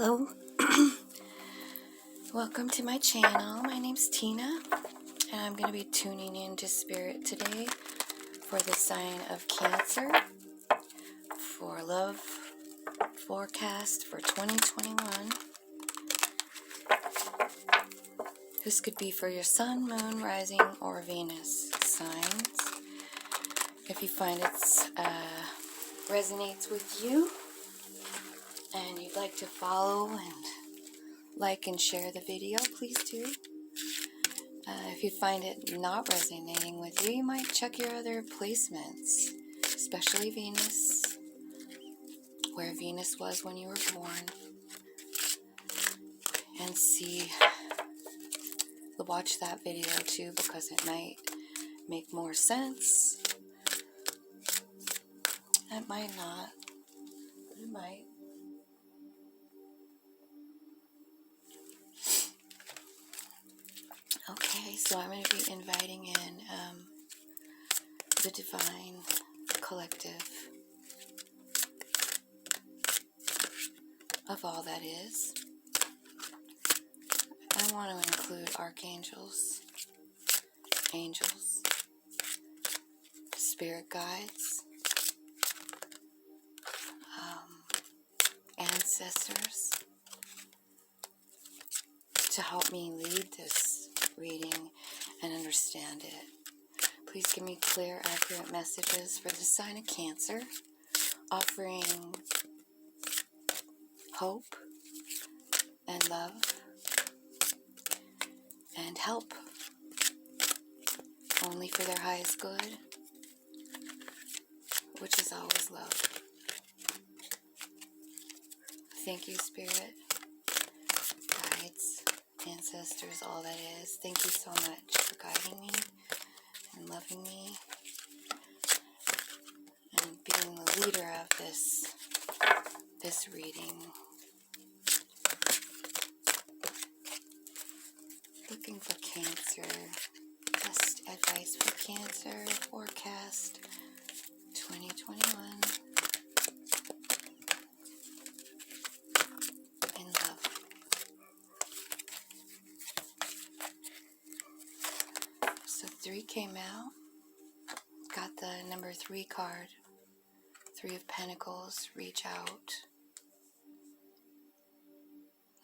Hello, welcome to my channel. My name's Tina, and I'm going to be tuning into Spirit today for the sign of Cancer for love forecast for 2021. This could be for your Sun, Moon, Rising, or Venus signs. If you find it resonates with you and you'd like to follow and like and share the video, please do. If you find it not resonating with you, you might check your other placements, especially Venus, where Venus was when you were born, and watch that video too, because it might make more sense. It might not, but it might. Okay, so I'm going to be inviting in the Divine Collective of all that is. I want to include archangels, angels, spirit guides, ancestors, to help me lead this reading and understand it. Please give me clear, accurate messages for the sign of Cancer, offering hope and love and help, only for their highest good, which is always love. Thank you, Spirit, guides, ancestors, all that is. Thank you so much for guiding me and loving me and being the leader of this reading. Looking for Cancer. Best advice for Cancer forecast 2021 in love. So 3 came out. Got the number 3 card. 3 of Pentacles, reach out.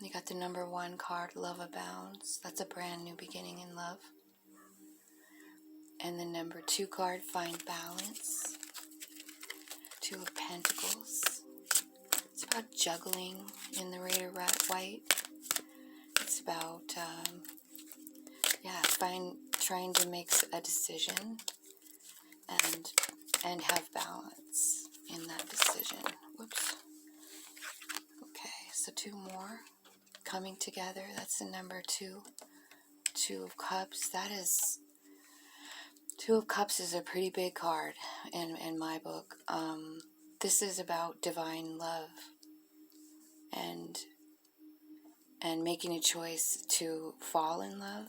You got the number 1 card, Love Abounds. That's a brand new beginning in love. And the number 2 card, Find Balance. 2 of Pentacles. It's about juggling in the Raider White. It's about, trying to make a decision and have balance in that decision. Whoops. Okay, so 2 more coming together. That's the number 2. 2 of Cups. That is 2 of Cups is a pretty big card in my book. This is about divine love and making a choice to fall in love.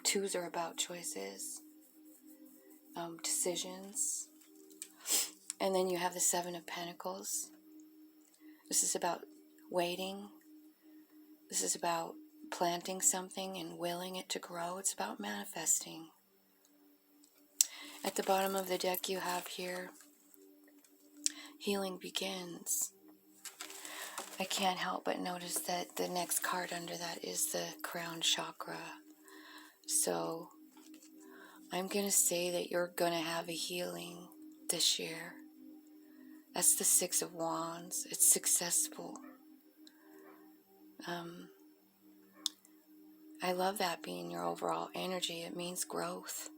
2s are about choices, decisions. And then you have the 7 of Pentacles. This is about waiting. This is about planting something and willing it to grow. It's about manifesting. At the bottom of the deck you have here, Healing Begins. I can't help but notice that the next card under that is the crown chakra. So I'm going to say that you're going to have a healing this year. That's the 6 of Wands. It's successful. I love that being your overall energy. It means growth.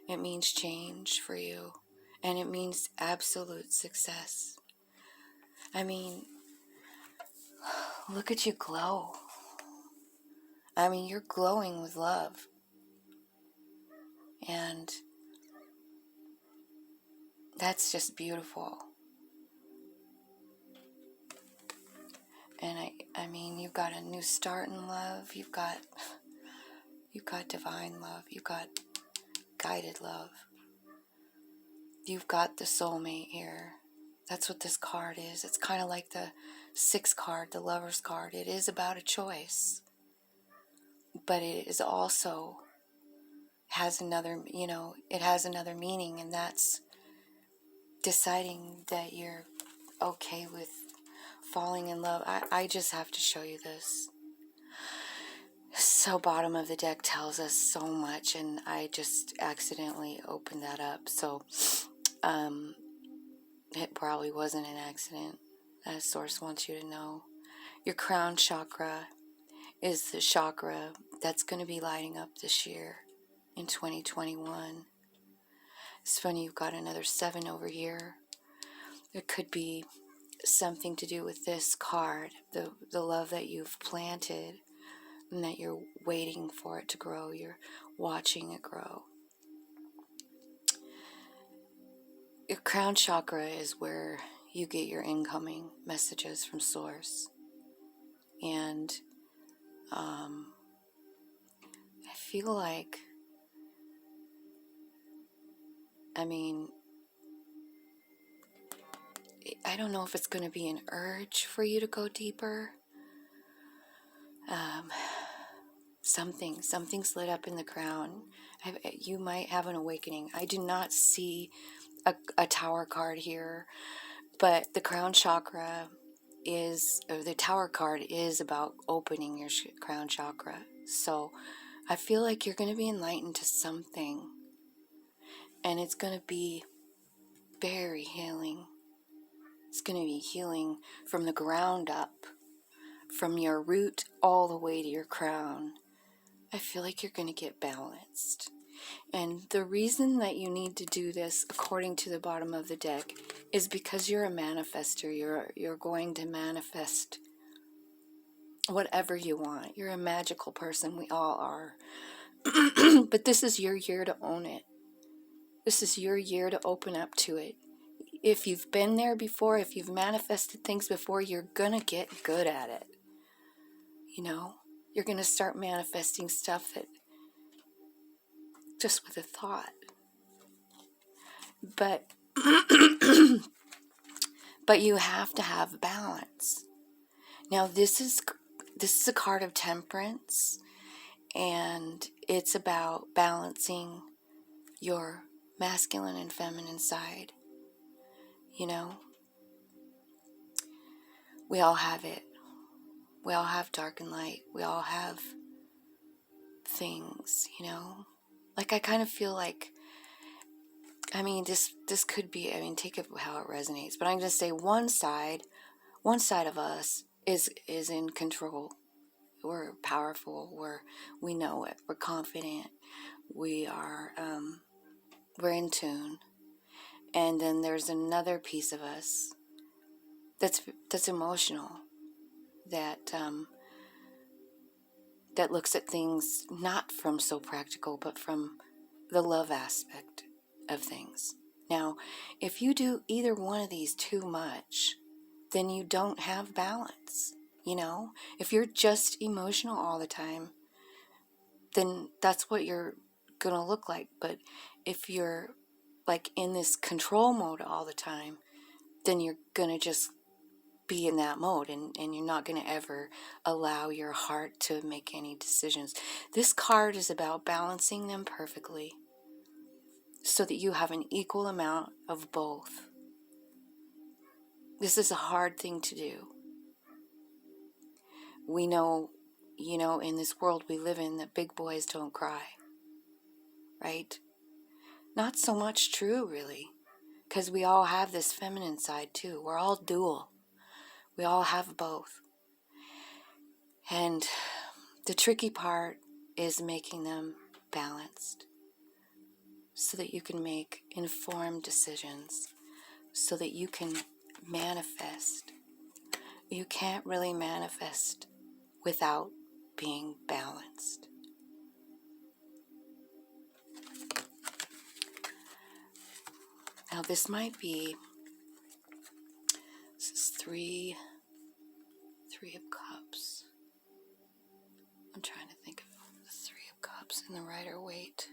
It means change for you. And it means absolute success. I mean, look at you glow. I mean, you're glowing with love. And that's just beautiful. And I mean, you've got a new start in love. You've got divine love. You've got guided love. You've got the soulmate here. That's what this card is. It's kind of like the Sixth card, the Lover's card, it is about a choice. But it is also has another, it has another meaning, and that's deciding that you're okay with falling in love. I just have to show you this. So bottom of the deck tells us so much, and I just accidentally opened that up. So it probably wasn't an accident. As Source wants you to know. Your crown chakra is the chakra that's going to be lighting up this year in 2021. It's funny, you've got another 7 over here. It could be something to do with this card, the love that you've planted and that you're waiting for it to grow. You're watching it grow. Your crown chakra is where you get your incoming messages from Source. And I feel like, I don't know if it's going to be an urge for you to go deeper. Something's lit up in the crown. You might have an awakening. I do not see a tower card here, but the crown chakra the tower card is about opening your crown chakra. So I feel like you're going to be enlightened to something, and it's going to be very healing. It's going to be healing from the ground up, from your root all the way to your crown. I feel like you're going to get balanced. And the reason that you need to do this, according to the bottom of the deck, is because you're a manifester. You're going to manifest whatever you want. You're a magical person. We all are. But this is your year to own it. This is your year to open up to it. If you've been there before, if you've manifested things before, you're going to get good at it. You're going to start manifesting stuff that just with a thought. But but you have to have balance. Now this is a card of temperance, and it's about balancing your masculine and feminine side. We all have it. We all have dark and light. We all have things, Like I kind of feel like, this could be, take it how it resonates, but I'm going to say one side of us is in control. We're powerful. We know it. We're confident. We are, we're in tune. And then there's another piece of us that's emotional, that looks at things not from so practical, but from the love aspect of things. Now, if you do either one of these too much, then you don't have balance. If you're just emotional all the time, then that's what you're going to look like. But if you're like in this control mode all the time, then you're going to just be in that mode, and you're not going to ever allow your heart to make any decisions. This card is about balancing them perfectly so that you have an equal amount of both. This is a hard thing to do. We know, in this world we live in, that big boys don't cry, right? Not so much true, really, because we all have this feminine side too. We're all dual. We all have both. And the tricky part is making them balanced so that you can make informed decisions, so that you can manifest. You can't really manifest without being balanced. Now this is three of Cups. I'm trying to think of the Three of Cups and the Rider-Waite.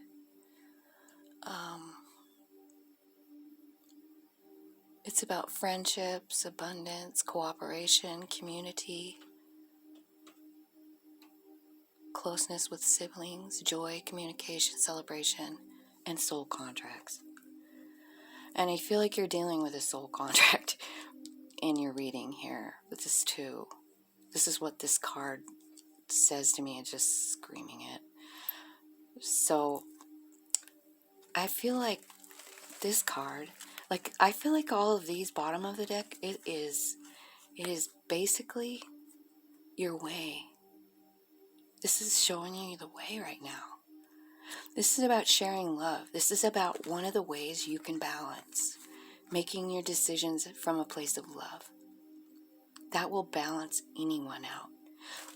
It's about friendships, abundance, cooperation, community, closeness with siblings, joy, communication, celebration, and soul contracts. And I feel like you're dealing with a soul contract in your reading here with this too. This is what this card says to me. It's just screaming it. So I feel like this card, like I feel like all of these bottom of the deck, it is basically your way. This is showing you the way right now. This is about sharing love. This is about one of the ways you can balance making your decisions from a place of love. That will balance anyone out.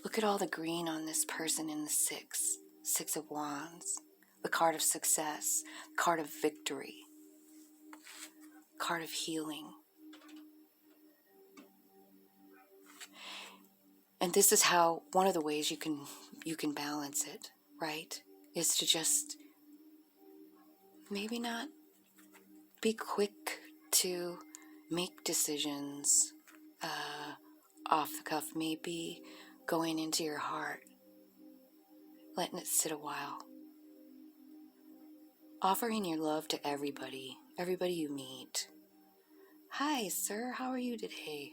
Look at all the green on this person in the Six of Wands, the card of success, card of victory, card of healing. And this is how, one of the ways you can balance it, right? Is to just maybe not be quick to make decisions off the cuff. Maybe going into your heart, letting it sit a while. Offering your love to everybody you meet. Hi, sir, how are you today?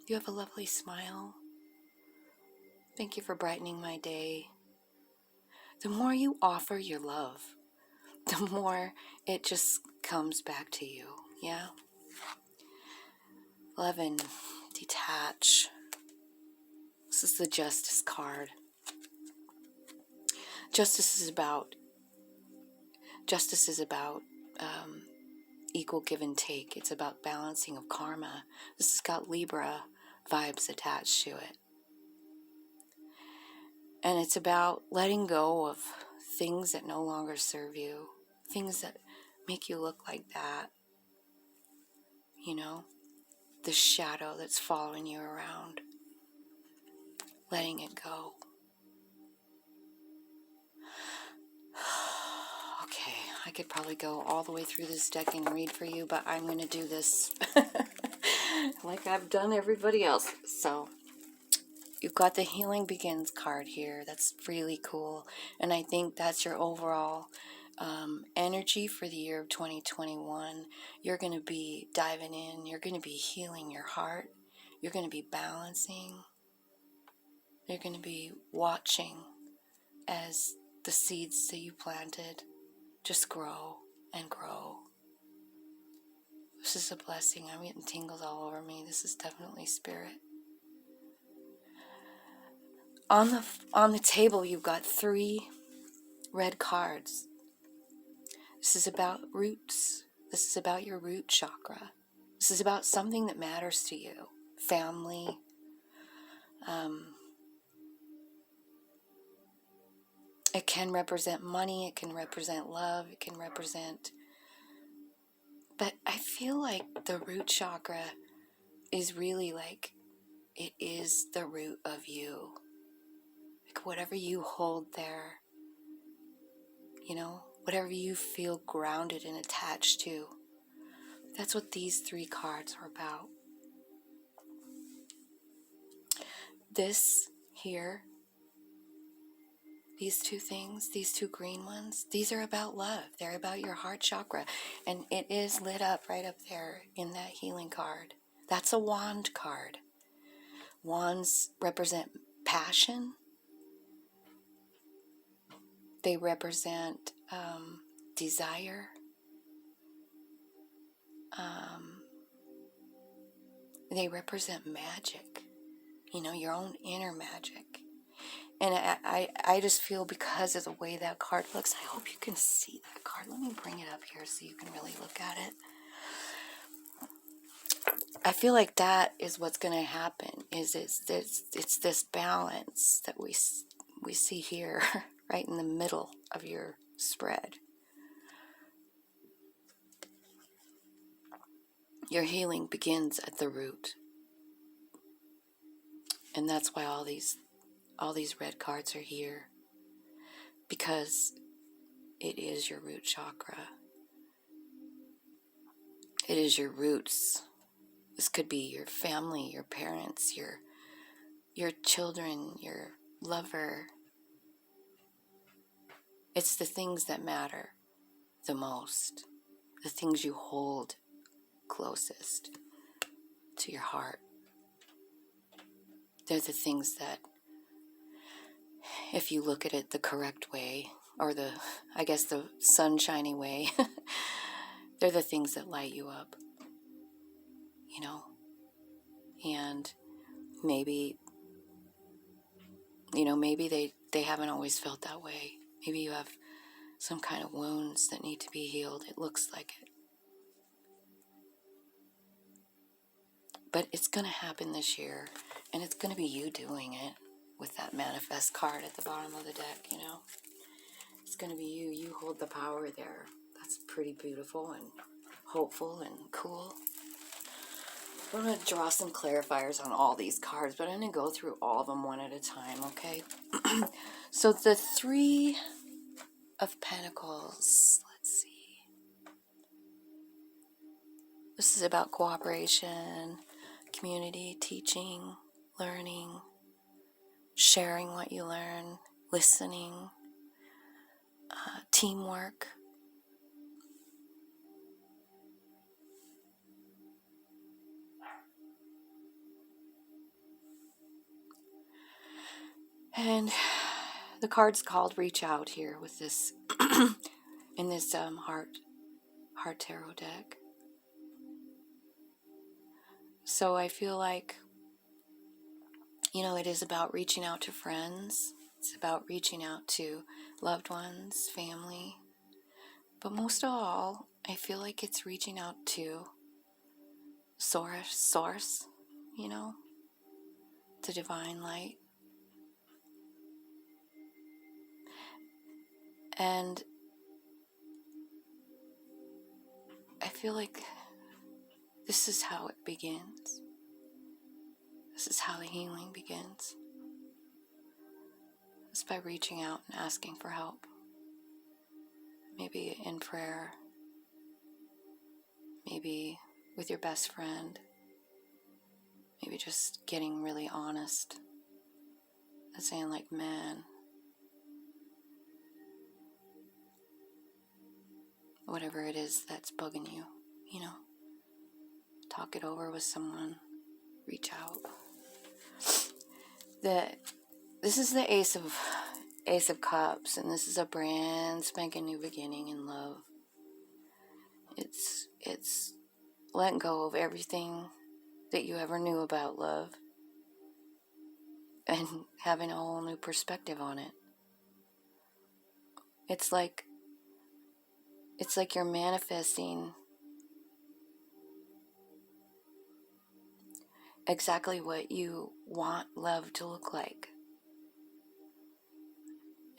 You have a lovely smile. Thank you for brightening my day. The more you offer your love, the more it just comes back to you, yeah? 11, detach. This is the Justice card. Justice is about equal give and take. It's about balancing of karma. This has got Libra vibes attached to it. And it's about letting go of things that no longer serve you, things that make you look like that, you know, the shadow that's following you around, letting it go. Okay, I could probably go all the way through this deck and read for you, but I'm going to do this like I've done everybody else. So you've got the Healing Begins card here. That's really cool. And I think that's your overall energy for the year of 2021. You're going to be diving in. You're going to be healing your heart. You're going to be balancing. You're going to be watching as the seeds that you planted just grow and grow. This is a blessing. I'm getting tingles all over me. This is definitely spirit. On the table, you've got 3 red cards. This is about roots. This is about your root chakra. This is about something that matters to you. Family. It can represent money. It can represent love. It can represent... But I feel like the root chakra is really like, it is the root of you. Like whatever you hold there, you know, whatever you feel grounded and attached to. That's what these 3 cards are about. This here, these 2 things, these 2 green ones, these are about love. They're about your heart chakra. And it is lit up right up there in that healing card. That's a wand card. Wands represent passion. They represent desire. They represent magic. You know, your own inner magic. And I just feel, because of the way that card looks, I hope you can see that card. Let me bring it up here so you can really look at it. I feel like that is what's going to happen. It's this balance that we see here, right in the middle of your spread. Your healing begins at the root. And that's why all these red cards are here, because it is your root chakra. It is your roots. This could be your family, your parents, your children, your lover. It's the things that matter the most, the things you hold closest to your heart. They're the things that, if you look at it the correct way, or the sunshiny way, they're the things that light you up, and maybe, maybe they haven't always felt that way. Maybe you have some kind of wounds that need to be healed. It looks like it. But it's going to happen this year, and it's going to be you doing it with that manifest card at the bottom of the deck, It's going to be you. You hold the power there. That's pretty beautiful and hopeful and cool. I'm going to draw some clarifiers on all these cards, but I'm going to go through all of them one at a time, okay? So the Three of Pentacles, let's see. This is about cooperation, community, teaching, learning, sharing what you learn, listening, teamwork. And the card's called Reach Out here with this, in this heart tarot deck. So I feel like, it is about reaching out to friends. It's about reaching out to loved ones, family. But most of all, I feel like it's reaching out to source, the divine light. And I feel like this is how it begins. This is how the healing begins. It's by reaching out and asking for help. Maybe in prayer. Maybe with your best friend. Maybe just getting really honest and saying like, man, whatever it is that's bugging you, talk it over with someone, reach out. This is the Ace of Cups, and this is a brand spanking new beginning in love. It's letting go of everything that you ever knew about love and having a whole new perspective on it. It's like you're manifesting exactly what you want love to look like.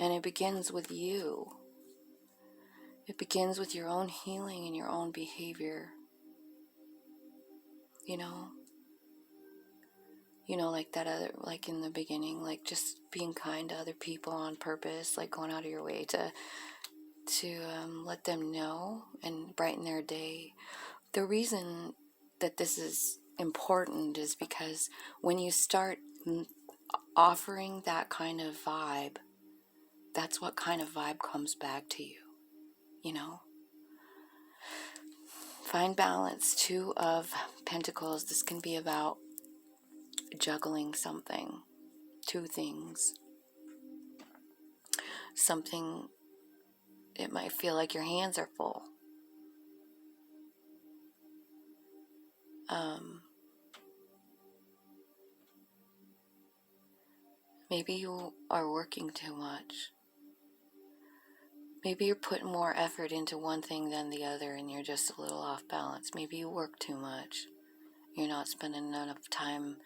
And it begins with you. It begins with your own healing and your own behavior. Like that other, like in the beginning, like just being kind to other people on purpose, like going out of your way to let them know and brighten their day. The reason that this is important is because when you start offering that kind of vibe, that's what kind of vibe comes back to you, Find balance. Two of Pentacles. This can be about juggling something. Two things. Something, it might feel like your hands are full. Maybe you are working too much. Maybe you're putting more effort into one thing than the other and you're just a little off balance. Maybe you work too much. You're not spending enough time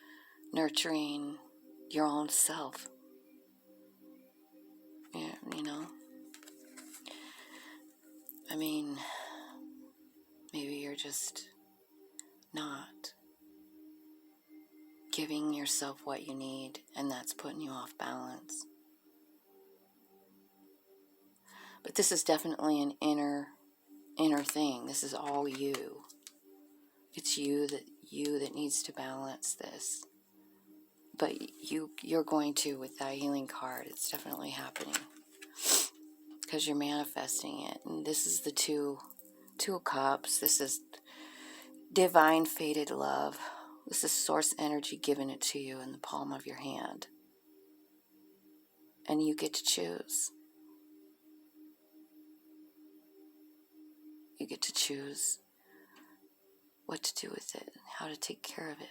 nurturing your own self. Yeah, I mean, maybe you're just not giving yourself what you need, and that's putting you off balance. But this is definitely an inner thing. This is all you. It's you that needs to balance this. But you're going to with that healing card. It's definitely happening. Because you're manifesting it. And this is the two of cups. This is divine fated love. This is source energy giving it to you in the palm of your hand. And you get to choose. You get to choose what to do with it, how to take care of it.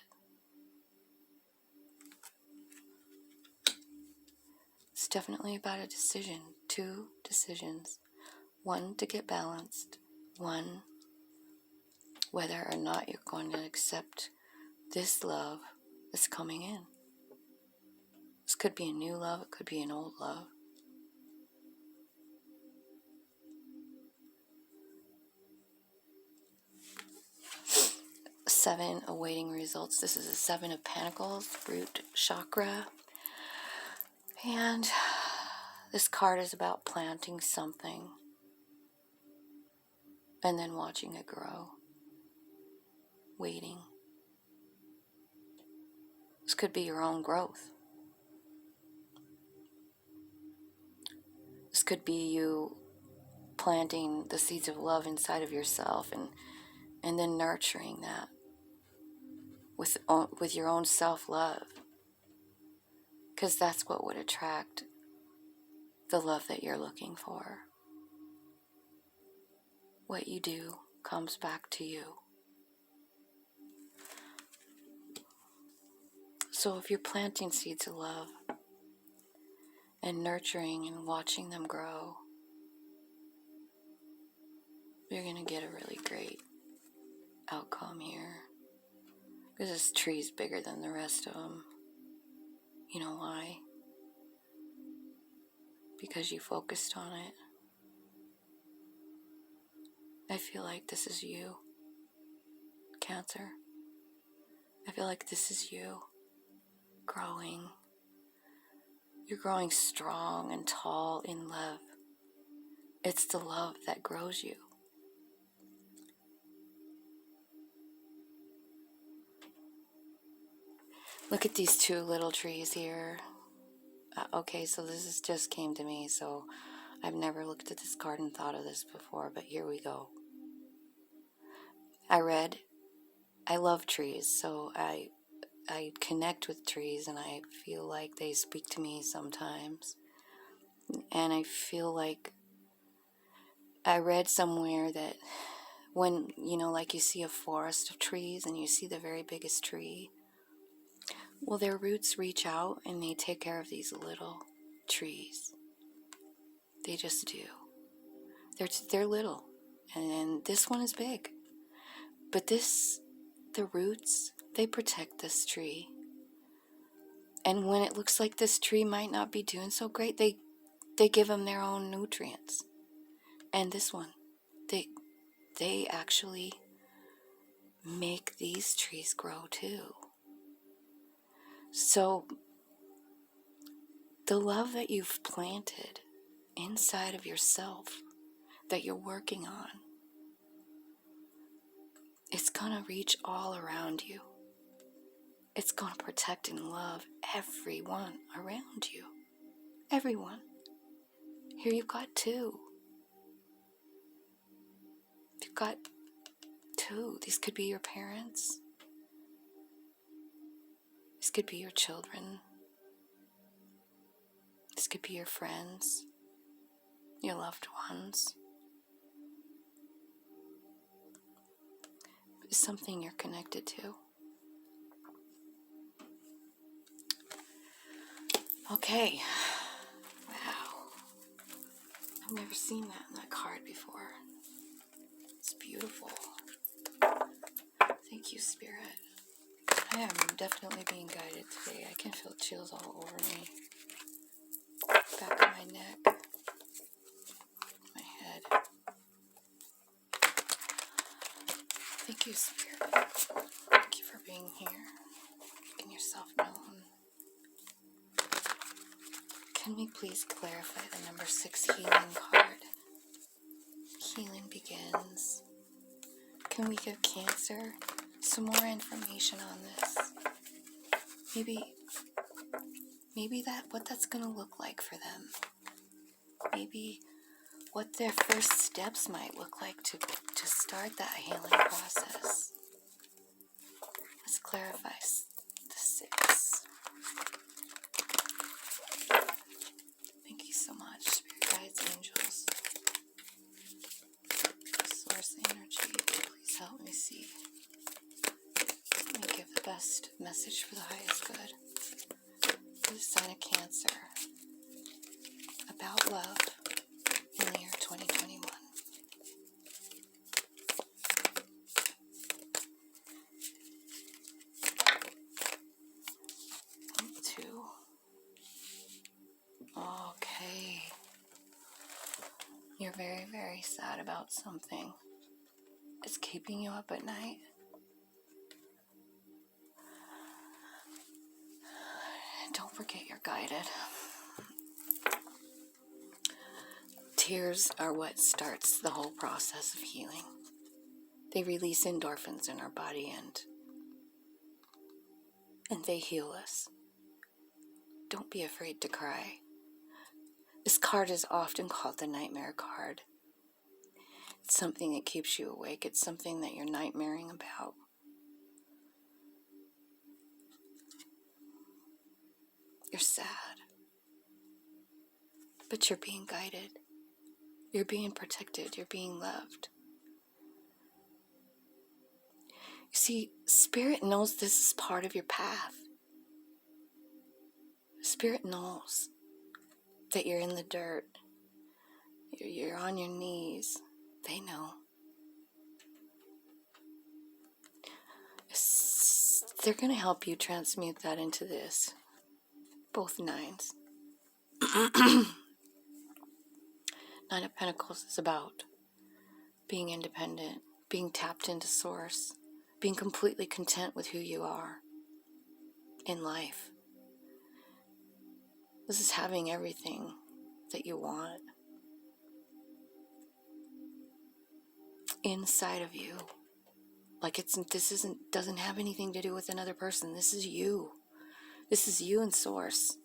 It's definitely about a decision. 2 decisions. 1 to get balanced. 1 whether or not you're going to accept this love that's coming in. This could be a new love, it could be an old love. Seven, awaiting results. This is a 7 of Pentacles, root chakra. And this card is about planting something and then watching it grow. Waiting. This could be your own growth. This could be you planting the seeds of love inside of yourself and then nurturing that with your own self-love. Because that's what would attract the love that you're looking for. What you do comes back to you. So if you're planting seeds of love and nurturing and watching them grow, you're going to get a really great outcome here. Because this tree's bigger than the rest of them. You know why? Because you focused on it. I feel like this is you, Cancer. I feel like this is you growing. You're growing strong and tall in love. It's the love that grows you. Look at these 2 little trees here. Okay, so just came to me, so I've never looked at this card and thought of this before, but here we go. I love trees, so I connect with trees and I feel like they speak to me sometimes. And I feel like I read somewhere that when, like you see a forest of trees and you see the very biggest tree, well, their roots reach out and they take care of these little trees. They just do. They're little, and this one is big. But the roots, they protect this tree. And when it looks like this tree might not be doing so great, they give them their own nutrients. And this one, they actually make these trees grow too. So the love that you've planted inside of yourself, that you're working on, it's going to reach all around you. It's going to protect and love everyone around you. Everyone. Here you've got 2. You've got 2. These could be your parents. This could be your children. This could be your friends, your loved ones. It's something you're connected to. Okay. Wow. I've never seen that in that card before. It's beautiful. Thank you, Spirit. I am definitely being guided today. I can feel chills all over me. Back of my neck. My head. Thank you, Spirit. Thank you for being here. Making yourself known. Can we please clarify the number 6 healing card? Healing begins. Can we give Cancer some more information on this. Maybe what that's going to look like for them. Maybe what their first steps might look like to start that healing process. Let's clarify the 6. Thank you so much, Spirit Guides, Angels. Source energy, please help me see. Let me give the best message for the highest good. For the sign of Cancer. About love in the year 2021. 2. Okay. You're very, very sad about something. It's keeping you up at night. Don't forget you're guided. Tears are what starts the whole process of healing. They release endorphins in our body and they heal us. Don't be afraid to cry. This card is often called the nightmare card. It's something that keeps you awake. It's something that you're nightmaring about. You're sad. But you're being guided. You're being protected. You're being loved. You see, Spirit knows this is part of your path. Spirit knows that you're in the dirt. You're on your knees. They know. They're going to help you transmute that into this. Both 9s. 9 of Pentacles is about being independent, being tapped into Source, being completely content with who you are in life. This is having everything that you want inside of you. Like doesn't have anything to do with another person. This is you. This is you and Source.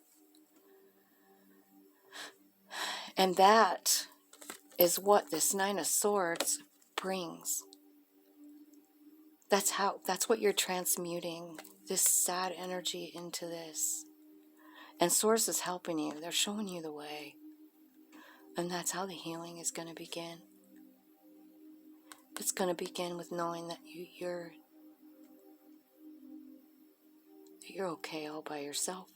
And that is what this 9 of Swords brings. That's what you're transmuting, this sad energy into this. And Source is helping you. They're showing you the way. And that's how the healing is going to begin. It's going to begin with knowing that you're okay all by yourself.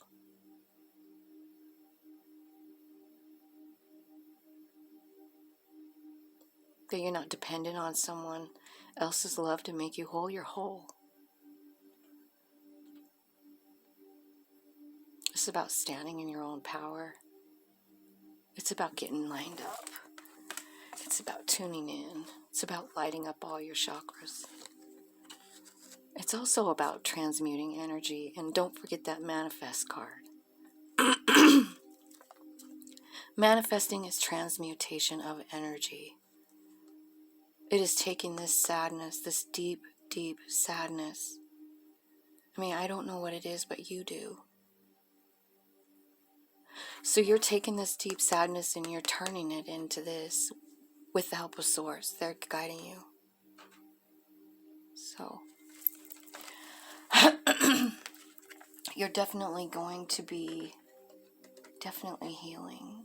That you're not dependent on someone else's love to make you whole. You're whole. It's about standing in your own power. It's about getting lined up. It's about tuning in. It's about lighting up all your chakras. It's also about transmuting energy. And don't forget that manifest card. Manifesting is transmutation of energy. It is taking this sadness, this deep, deep sadness. I mean, I don't know what it is, but you do. So you're taking this deep sadness and you're turning it into this with the help of Source. They're guiding you. So you're definitely going to be healing.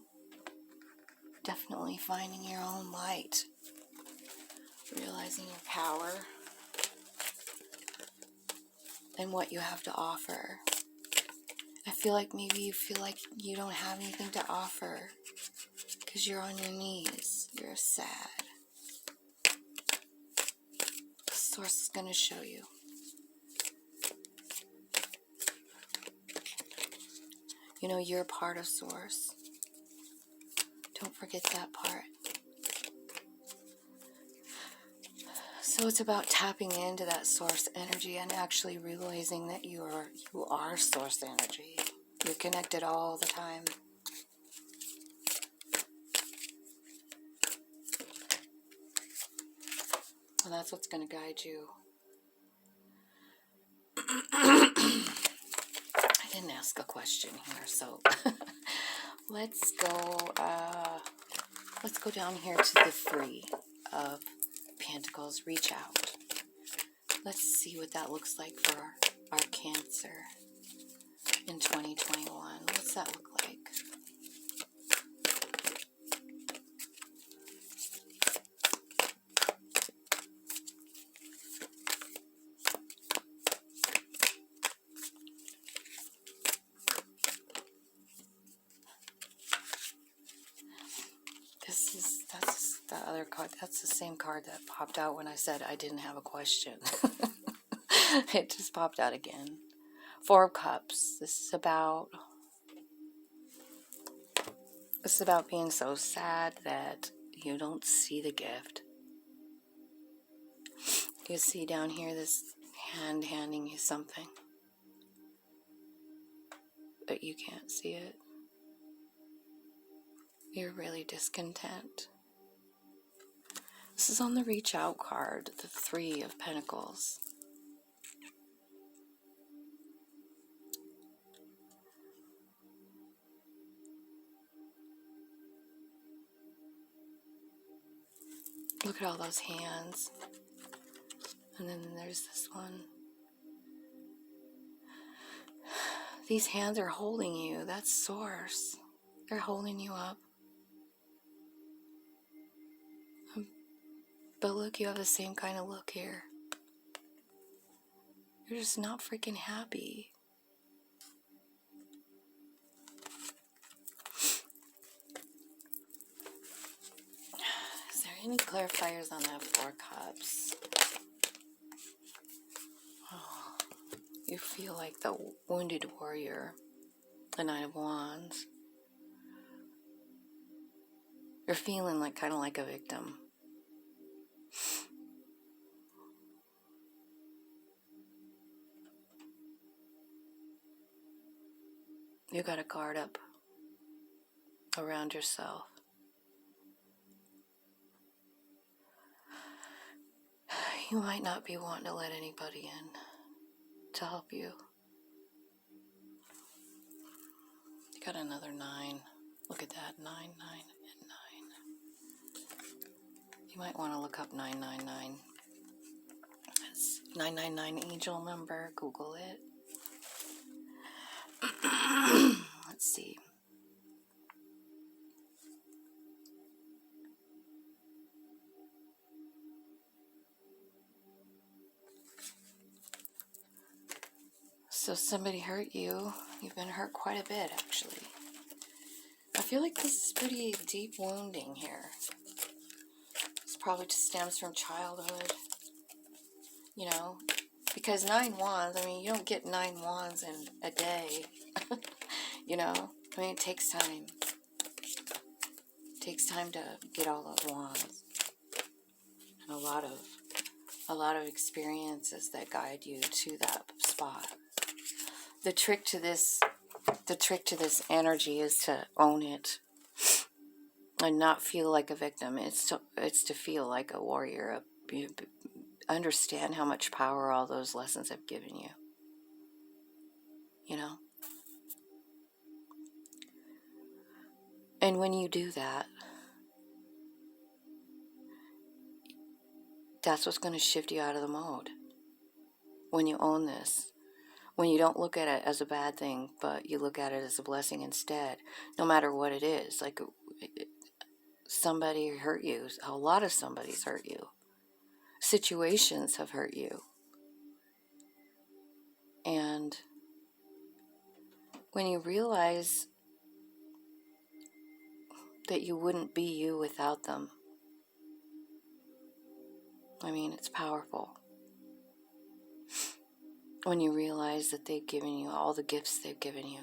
Definitely finding your own light. Realizing your power and what you have to offer. I feel like maybe you feel like you don't have anything to offer because you're on your knees. You're sad. The Source is going to show you. You know, you're a part of Source. Don't forget that part. So it's about tapping into that Source energy and actually realizing that you are Source energy. You're connected all the time. And that's what's going to guide you. I didn't ask a question here, so let's go down here to the Three of Pentacles. Reach out. Let's see what that looks like for our Cancer in 2021. What's that look like? That's the other card. That's the same card that popped out when I said I didn't have a question. It just popped out again. Four of Cups. This is about being so sad that you don't see the gift. You see down here this hand handing you something, but you can't see it. You're really discontent. This is on the Reach Out card, the Three of Pentacles. Look at all those hands. And then there's this one. These hands are holding you. That's Source. They're holding you up. But look, you have the same kind of look here. You're just not freaking happy. Is there any clarifiers on that Four Cups? Oh, you feel like the wounded warrior, the Knight of Wands. You're feeling like kind of like a victim. You got to guard up around yourself. You might not be wanting to let anybody in to help you. You got another 9. Look at that, 9, 9, and 9. You might want to look up 999. It's 999 angel number. Google it. Let's see. So somebody hurt you. You've been hurt quite a bit, actually. I feel like this is pretty deep wounding here. This probably just stems from childhood. You know, because 9 wands, I mean, you don't get 9 wands in a day. You know, I mean, it takes time. It takes time to get all those wands. And a lot of experiences that guide you to that spot. The trick to this energy is to own it and not feel like a victim. It's to feel like a warrior. Understand how much power all those lessons have given you. You know? And when you do that, that's what's going to shift you out of the mode. When you own this. When you don't look at it as a bad thing, but you look at it as a blessing instead, no matter what it is. Like, somebody hurt you. A lot of somebody's hurt you. Situations have hurt you. And when you realize that you wouldn't be you without them, I mean, it's powerful. When you realize that they've given you all the gifts they've given you.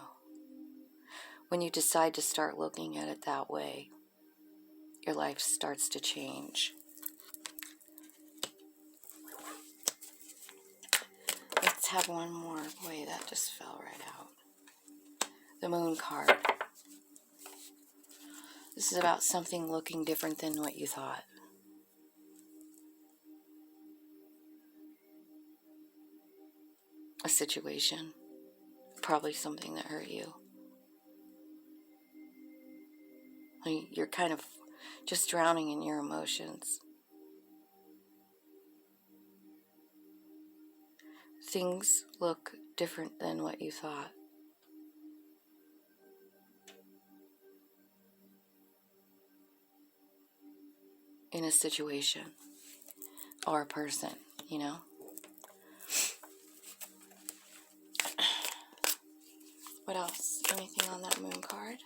When you decide to start looking at it that way, your life starts to change. Let's have one more. Boy, that just fell right out. The Moon card. This is about something looking different than what you thought. a situation, probably something that hurt you. You're kind of just drowning in your emotions. Things look different than what you thought. In a situation or a person, you know? What else? Anything on that moon card?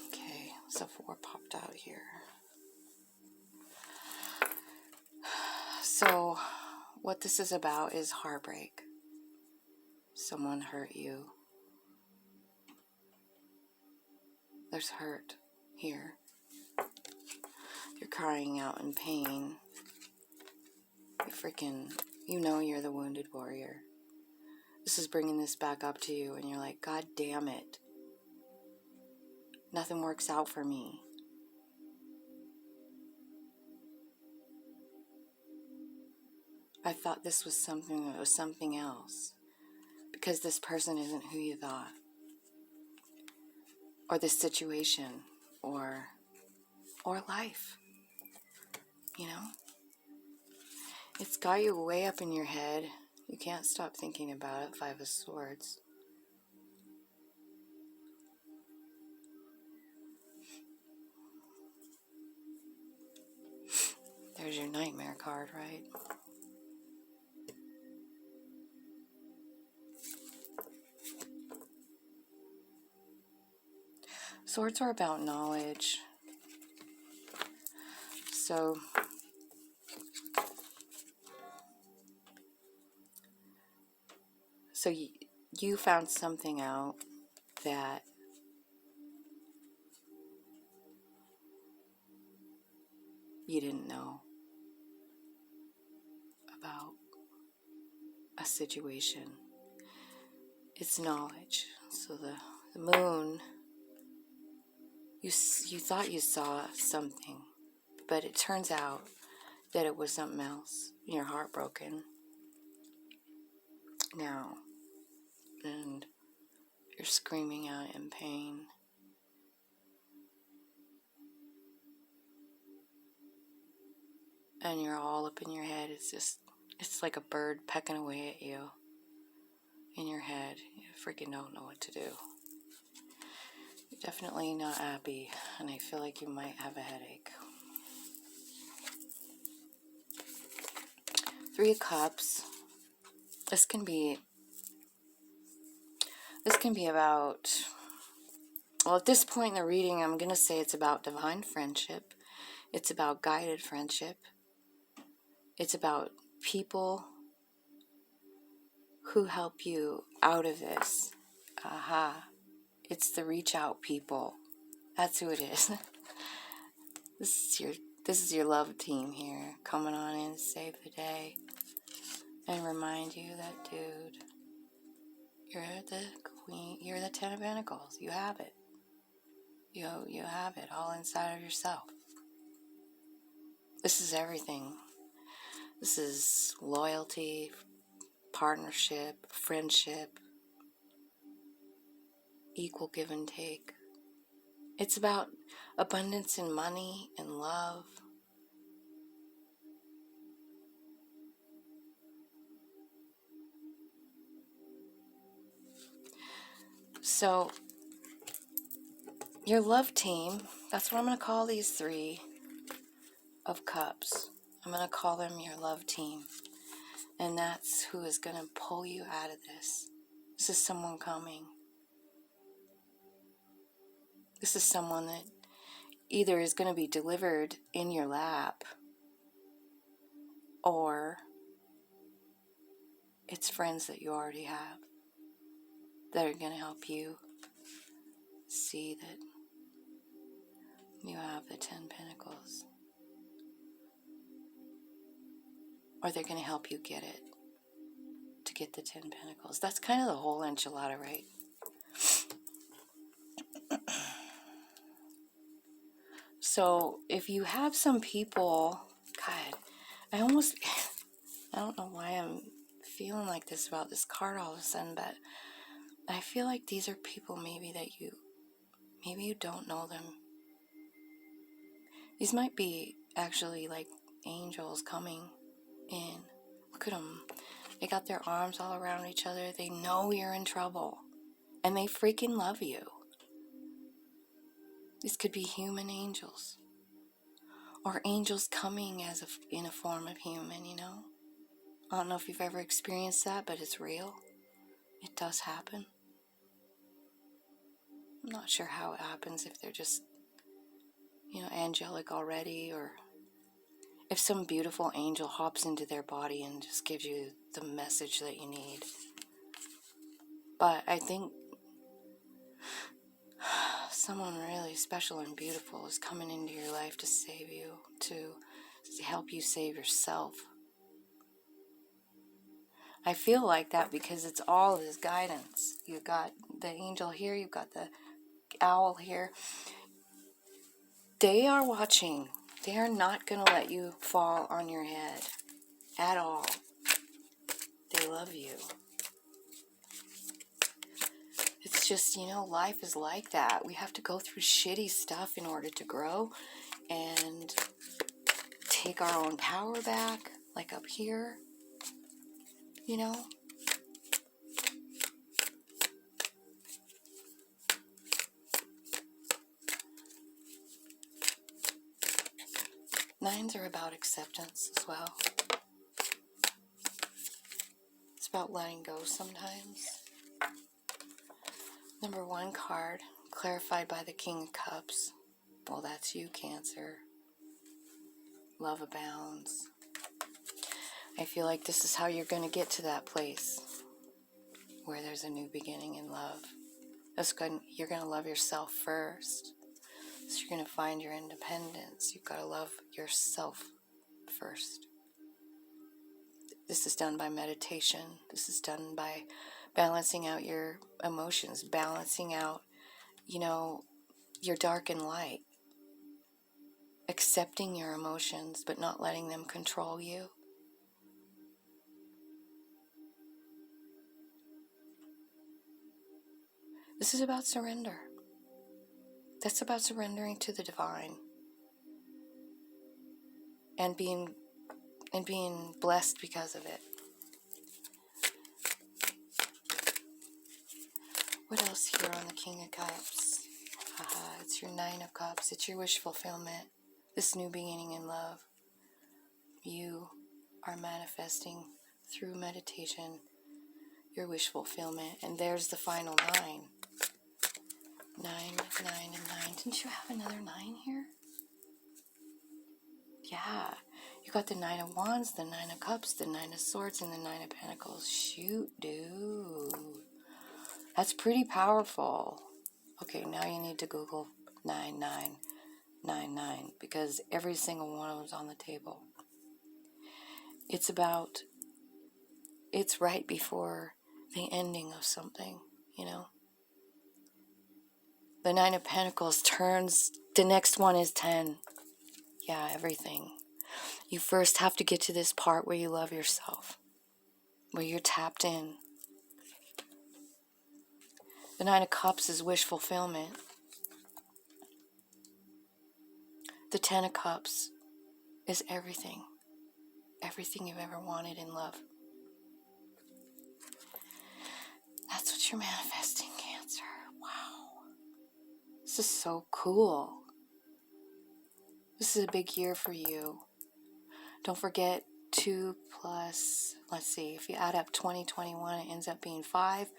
Okay, so 4 popped out here. So, what this is about is heartbreak. Someone hurt you. There's hurt here. You're crying out in pain. You know you're the wounded warrior. This is bringing this back up to you, and you're like, God damn it. Nothing works out for me. I thought this was something, it was something else. Because this person isn't who you thought. Or this situation, or life. You know? It's got you way up in your head. You can't stop thinking about it. 5 of Swords. There's your Nightmare card, right? Swords are about knowledge. So you found something out that you didn't know about a situation. It's knowledge. So the moon, you thought you saw something, but it turns out that it was something else. You're heartbroken now, and you're screaming out in pain. And you're all up in your head. It's like a bird pecking away at you in your head. You freaking don't know what to do. You're definitely not happy, and I feel like you might have a headache. 3 of Cups. This can be about, well, at this point in the reading, I'm going to say it's about divine friendship. It's about guided friendship. It's about people who help you out of this. Aha. It's the reach out people. That's who it is. This is your love team here, coming on in to save the day and remind you that, dude, you're the queen, you're the 10 of Pentacles. You have it. You have it all inside of yourself. This is everything. This is loyalty, partnership, friendship, equal give and take. It's about abundance in money and love. So, your love team, that's what I'm going to call these 3 of Cups. I'm going to call them your love team. And that's who is going to pull you out of this. This is someone coming. This is someone that either is going to be delivered in your lap, or it's friends that you already have that are going to help you see that you have the 10 Pentacles. Or they're going to help you get it, to get the 10 Pentacles. That's kind of the whole enchilada, right? So if you have some people, God, I don't know why I'm feeling like this about this card all of a sudden, but I feel like these are people maybe you don't know them. These might be actually like angels coming in. Look at them. They got their arms all around each other. They know you're in trouble. And they freaking love you. These could be human angels. Or angels coming in a form of human, you know? I don't know if you've ever experienced that, but it's real. It does happen. I'm not sure how it happens, if they're just, angelic already, or if some beautiful angel hops into their body and just gives you the message that you need. But I think someone really special and beautiful is coming into your life to save you, to help you save yourself. I feel like that because it's all this guidance. You've got the angel here, you've got the owl here. They are watching. They are not going to let you fall on your head at all. They love you. It's just, life is like that. We have to go through shitty stuff in order to grow and take our own power back, like up here, Nines are about acceptance as well. It's about letting go sometimes. Number 1 card, clarified by the King of Cups. Well, that's you, Cancer. Love abounds. I feel like this is how you're going to get to that place where there's a new beginning in love. You're going to love yourself first. So you're going to find your independence. You've got to love yourself first. This is done by meditation. This is done by balancing out your emotions, balancing out, your dark and light. Accepting your emotions, but not letting them control you. This is about surrender. That's about surrendering to the divine. And being blessed because of it. What else here on the King of Cups? It's your 9 of Cups. It's your wish fulfillment. This new beginning in love. You are manifesting through meditation your wish fulfillment. And there's the final 9. 9, 9, and 9. Didn't you have another 9 here? Yeah. You got the 9 of Wands, the 9 of Cups, the 9 of Swords, and the 9 of Pentacles. Shoot, dude. That's pretty powerful. Okay, now you need to Google 9999 because every single one of them's on the table. It's right before the ending of something, The 9 of Pentacles turns, the next one is 10. Yeah, everything. You first have to get to this part where you love yourself, where you're tapped in. The 9 of Cups is wish fulfillment. The 10 of Cups is everything. Everything you've ever wanted in love. That's what you're manifesting, Cancer. Wow. This is so cool. This is a big year for you. Don't forget 2 plus, let's see, if you add up 2021, it ends up being 5.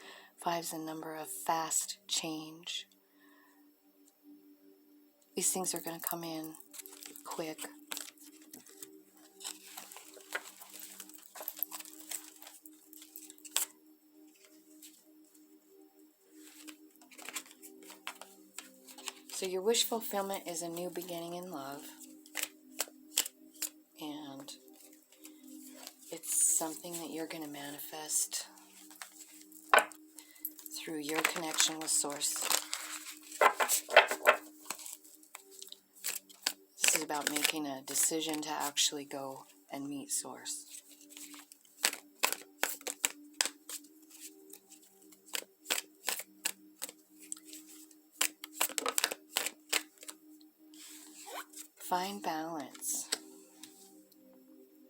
5 is the number of fast change. These things are going to come in quick. So your wish fulfillment is a new beginning in love. And it's something that you're going to manifest through your connection with Source. about making a decision to actually go and meet Source. Find balance.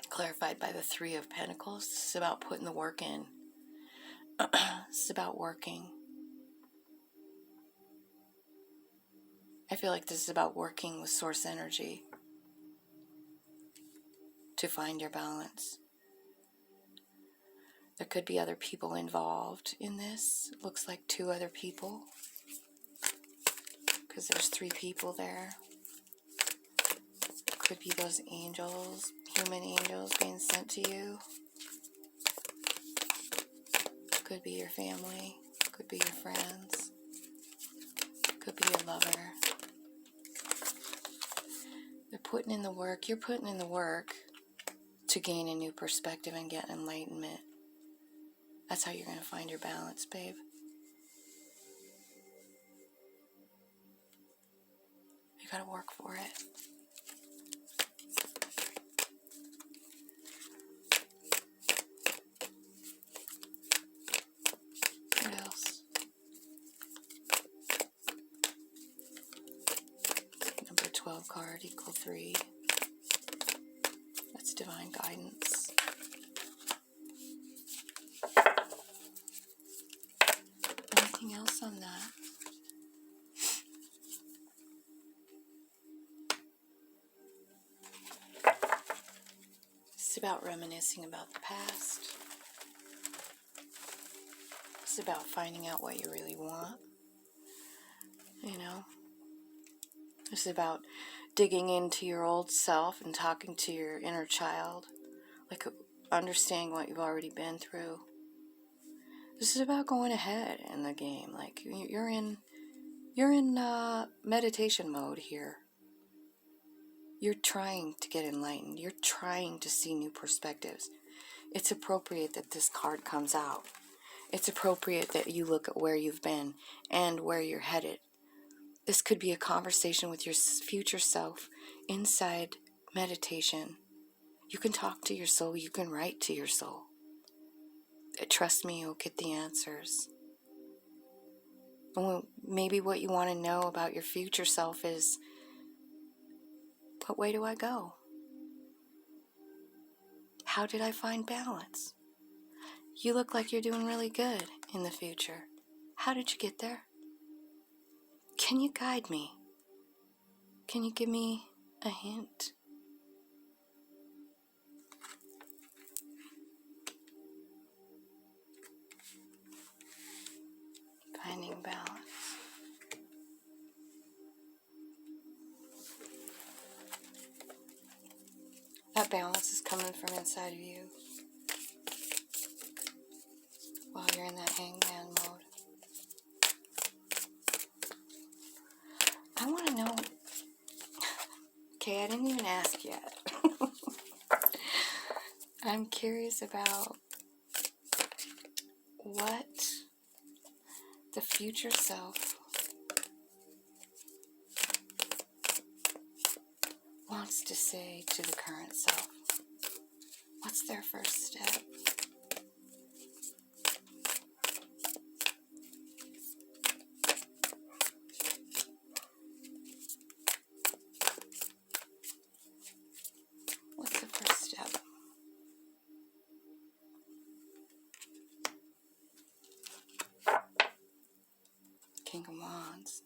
Clarified by the Three of Pentacles. This is about putting the work in. This is about working. I feel like this is about working with Source energy to find your balance. There could be other people involved in this. It looks like 2 other people, because there's 3 people there. Could be those angels, human angels being sent to you. Could be your family. Could be your friends. Could be your lover. They're putting in the work. You're putting in the work to gain a new perspective and get enlightenment. That's how you're going to find your balance, babe. You got to work for it. What else? Number 12 card, equal 3. That's divine guidance. Anything else on that? It's about reminiscing about the past. It's about finding out what you really want. You know? It's about digging into your old self and talking to your inner child. Like understanding what you've already been through. This is about going ahead in the game. Like you're in meditation mode here. You're trying to get enlightened. You're trying to see new perspectives. It's appropriate that this card comes out. It's appropriate that you look at where you've been and where you're headed. This could be a conversation with your future self inside meditation. You can talk to your soul. You can write to your soul. Trust me, you'll get the answers. Maybe what you want to know about your future self is, what way do I go? How did I find balance? You look like you're doing really good in the future. How did you get there? Can you guide me? Can you give me a hint? Finding balance. That balance is coming from inside of you while you're in that hangman mode. I want to know. Okay, I didn't even ask yet. I'm curious about what the future self wants to say to the current self. What's their first step? What's the first step? King of Wands.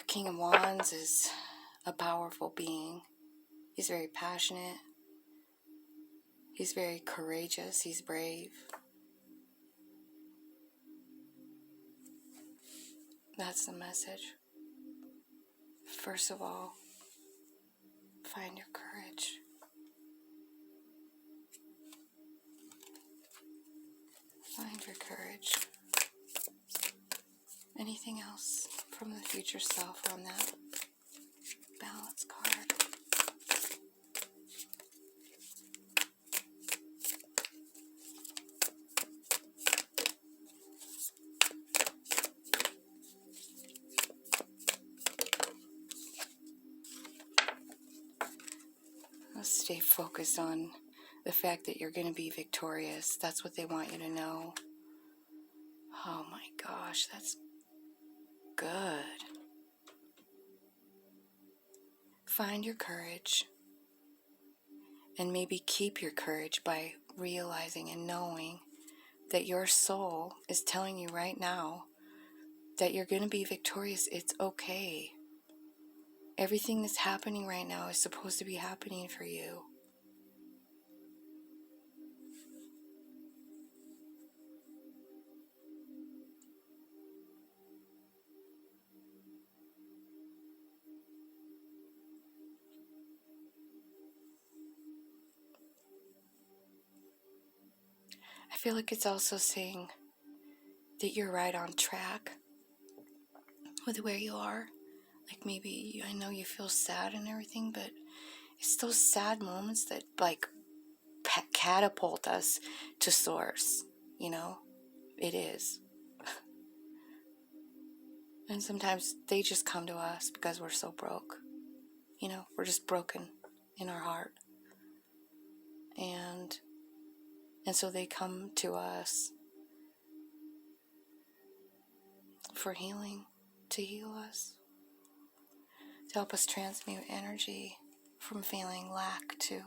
King of Wands is a powerful being. He's very passionate. He's very courageous. He's brave. That's the message. First of all, find your courage. Find your courage. Anything else from the future self on that balance card? stay focused on the fact that you're going to be victorious. That's what they want you to know. Oh my gosh, that's good. Find your courage, and maybe keep your courage by realizing and knowing that your soul is telling you right now that you're going to be victorious. It's okay. Everything that's happening right now is supposed to be happening for you. I feel like it's also saying that you're right on track with where you are. Like maybe, I know you feel sad and everything, but it's those sad moments that like catapult us to source, you know? It is. And sometimes they just come to us because we're so broke. You know, we're just broken in our heart. And so they come to us for healing, to heal us, to help us transmute energy from feeling lack to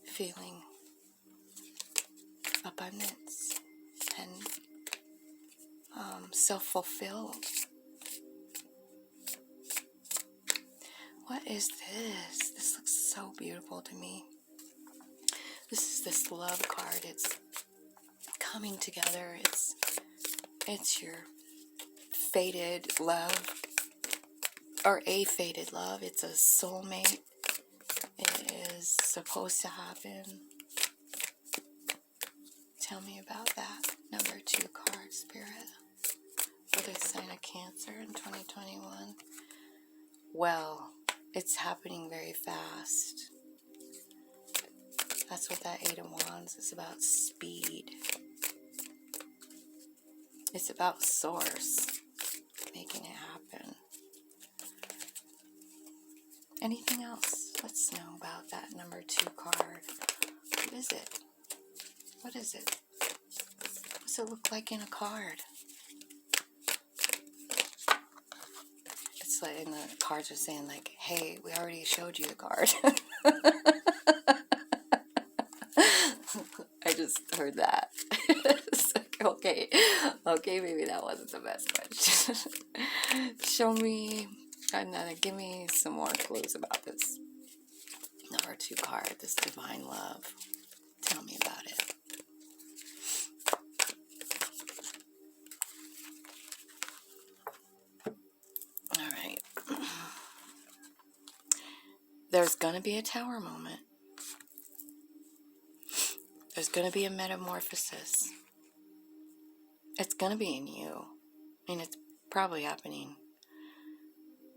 feeling abundance and self-fulfilled. What is this? This looks so beautiful to me. This is this love card. It's coming together. It's your fated love, or a fated love. It's a soulmate. It is supposed to happen. Tell me about that. Number 2 card, Spirit. For the sign of Cancer in 2021. Well, it's happening very fast. That's what that 8 of Wands is about. Speed. It's about source making it happen. Anything else? Let's know about that number 2 card. What is it? What is it? What's it look like in a card? It's like, and the cards are saying like, hey, we already showed you the card. I just heard that. It's like, okay, maybe that wasn't the best question. Show me, and then give me some more clues about this number 2 card, this divine love. Tell me about it. All right. There's going to be a tower moment. There's going to be a metamorphosis. It's going to be in you. I mean, it's probably happening.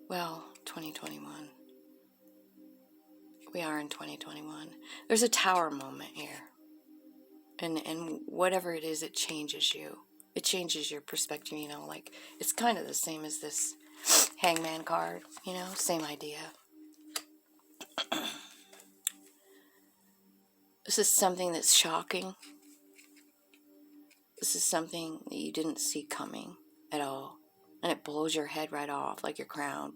Well, 2021. We are in 2021. There's a tower moment here. And whatever it is, it changes you. It changes your perspective, you know, like it's kind of the same as this Hangman card, you know, same idea. This is something that's shocking. This is something that you didn't see coming at all. And it blows your head right off, like your crown.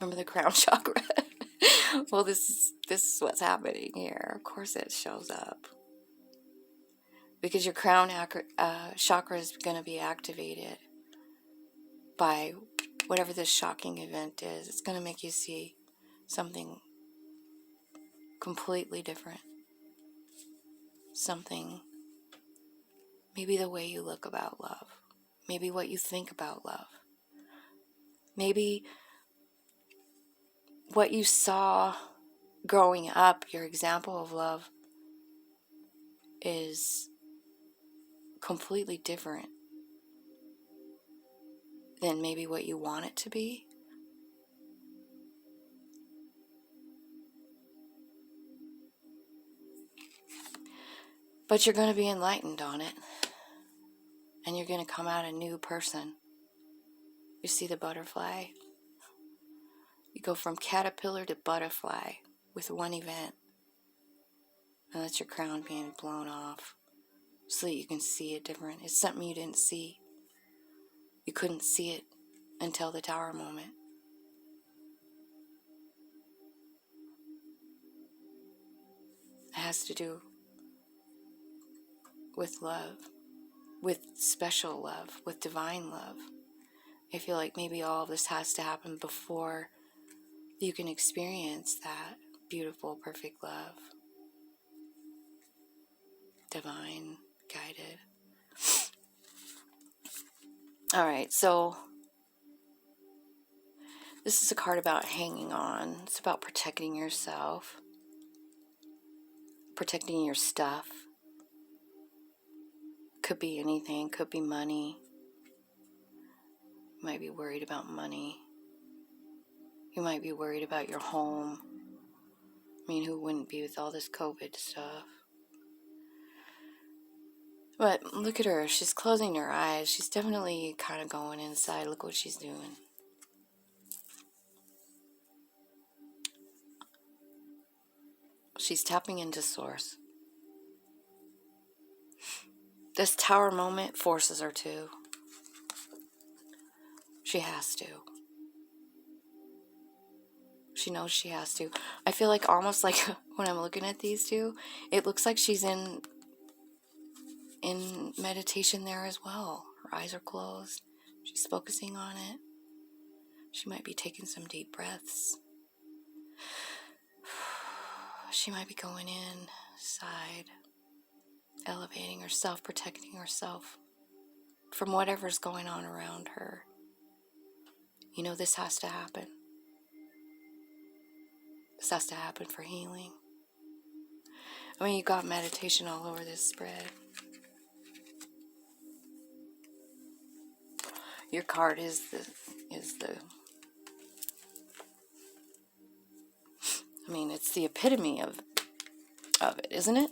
Remember the crown chakra? Well, this is what's happening here. Of course it shows up. Because your crown chakra is going to be activated by whatever this shocking event is. It's going to make you see something completely different. Something, maybe the way you look about love. Maybe what you think about love. Maybe what you saw growing up, your example of love, is completely different than maybe what you want it to be. But you're going to be enlightened on it. And you're going to come out a new person. You see the butterfly? You go from caterpillar to butterfly with one event. And that's your crown being blown off so that you can see it different. It's something you didn't see. You couldn't see it until the tower moment. It has to do with love, with special love, with divine love. I feel like maybe all of this has to happen before you can experience that beautiful, perfect love. Divine, guided. Alright, so this is a card about hanging on. It's about protecting yourself, protecting your stuff. Could be anything, could be money. You might be worried about money. You might be worried about your home. I mean, who wouldn't be with all this COVID stuff? But look at her. She's closing her eyes. She's definitely kind of going inside. Look what she's doing. She's tapping into source. This tower moment forces her to. She has to. She knows she has to. I feel like almost like when I'm looking at these two, it looks like she's in meditation there as well. Her eyes are closed. She's focusing on it. She might be taking some deep breaths. She might be going inside, elevating herself, protecting herself from whatever's going on around her. You know, this has to happen. This has to happen for healing. I mean, you got meditation all over this spread. Your card is the I mean, it's the epitome of it, isn't it?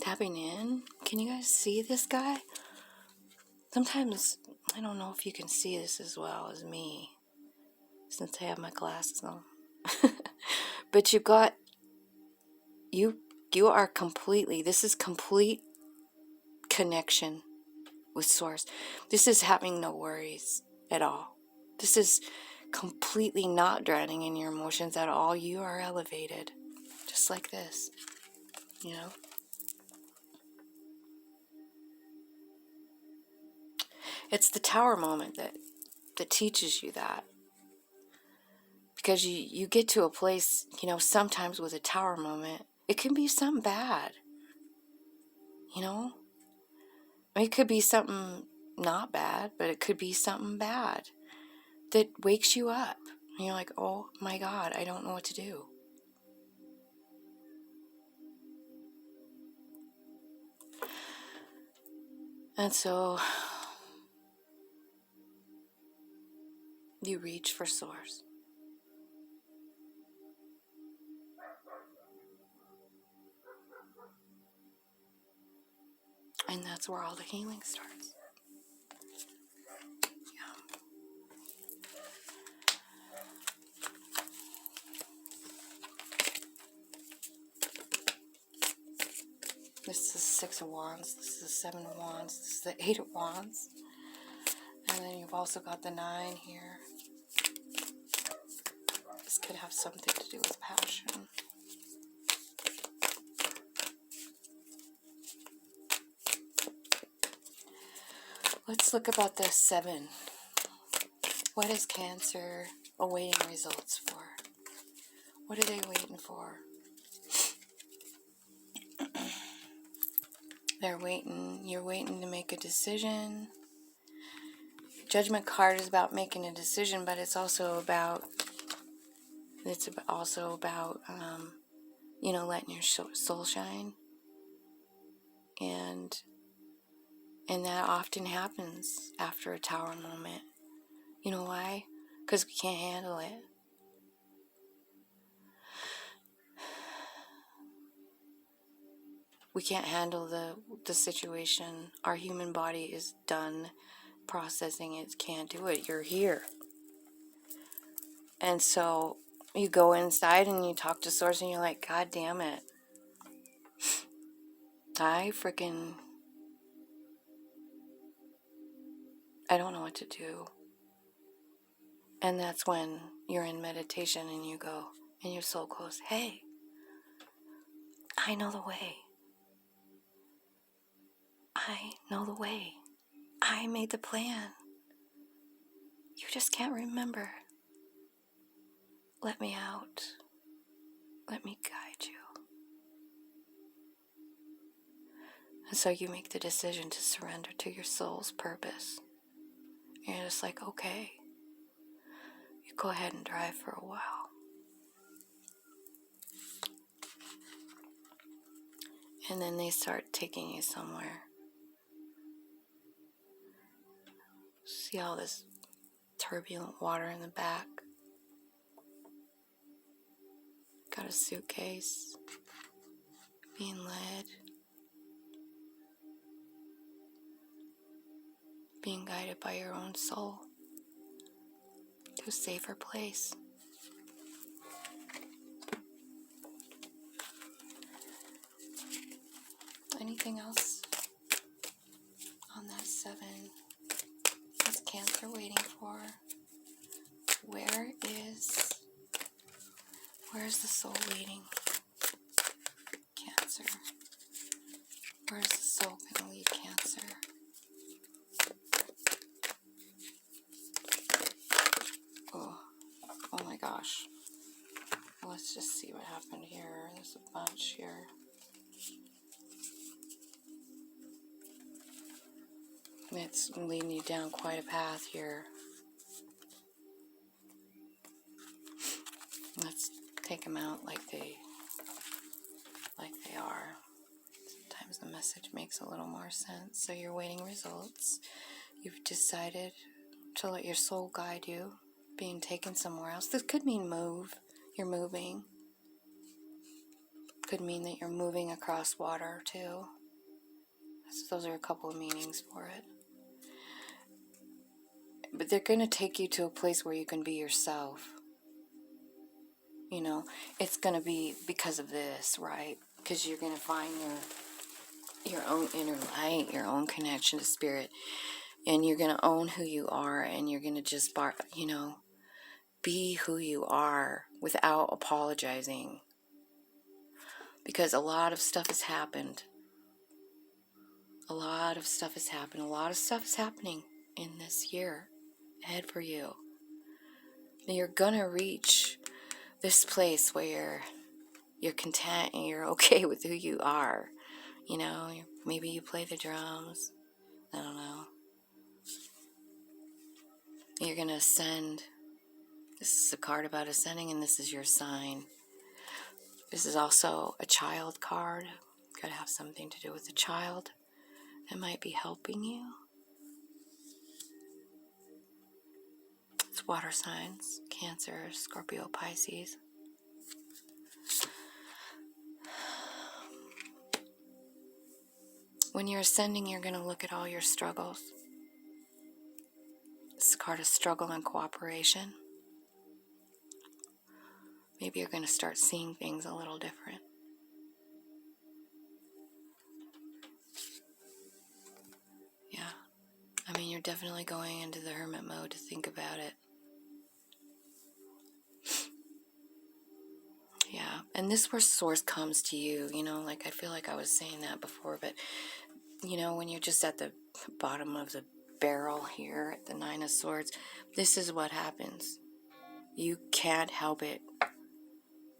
Tapping in. Can you guys see this guy? Sometimes, I don't know if you can see this as well as me, since I have my glasses on. But you are completely, this is complete connection with source. This is having no worries at all. This is completely not drowning in your emotions at all. You are elevated, just like this, you know. It's the tower moment that teaches you that. Because you get to a place, you know, sometimes with a tower moment, it can be something bad, you know. I mean, it could be something not bad, but it could be something bad that wakes you up. And you're like, oh my God, I don't know what to do. And so you reach for source. And that's where all the healing starts. Yeah. This is the 6 of Wands. This is the 7 of Wands. This is the 8 of Wands. And then you've also got the 9 here. This could have something to do with passion. Let's look about the 7. What is Cancer awaiting results for? What are they waiting for? They're waiting. You're waiting to make a decision. Judgment card is about making a decision, but it's also about you know, letting your soul shine. And that often happens after a tower moment. You know why? Because we can't handle it. We can't handle the situation. Our human body is done processing it. Can't do it. You're here. And so you go inside and you talk to Source and you're like, God damn it. I don't know what to do. And that's when you're in meditation and you go, and your soul goes, hey, I know the way. I know the way. I made the plan. You just can't remember. Let me out. Let me guide you. And so you make the decision to surrender to your soul's purpose. And you're just like, okay. You go ahead and drive for a while. And then they start taking you somewhere. See all this turbulent water in the back. Got a suitcase. Being led. Being guided by your own soul to a safer place. Anything else on that 7? What's Cancer waiting for? Where's the soul waiting? Cancer. Where's the soul going to lead Cancer? Oh my gosh. Let's just see what happened here. There's a bunch here. It's leading you down quite a path here. Let's take them out like they are. Sometimes the message makes a little more sense. So you're waiting results. You've decided to let your soul guide you, being taken somewhere else. This could mean move. You're moving. Could mean that you're moving across water too. So those are a couple of meanings for it. But they're going to take you to a place where you can be yourself. You know, it's going to be because of this, right? Because you're going to find your own inner light, your own connection to spirit. And you're going to own who you are. And you're going to just, be who you are without apologizing. Because a lot of stuff has happened. A lot of stuff has happened. A lot of stuff is happening in this year ahead for you. You're going to reach this place where you're content and you're okay with who you are. You know, maybe you play the drums. I don't know. You're going to ascend. This is a card about ascending, and this is your sign. This is also a child card. Got to have something to do with a child that might be helping you. It's water signs, Cancer, Scorpio, Pisces. When you're ascending, you're going to look at all your struggles. It's a card of struggle and cooperation. Maybe you're going to start seeing things a little different. Yeah. I mean, you're definitely going into the hermit mode to think about it. Yeah. And this is where source comes to you, you know, like I feel like I was saying that before, but, you know, when you're just at the bottom of the barrel here at the 9 of Swords, this is what happens. You can't help it.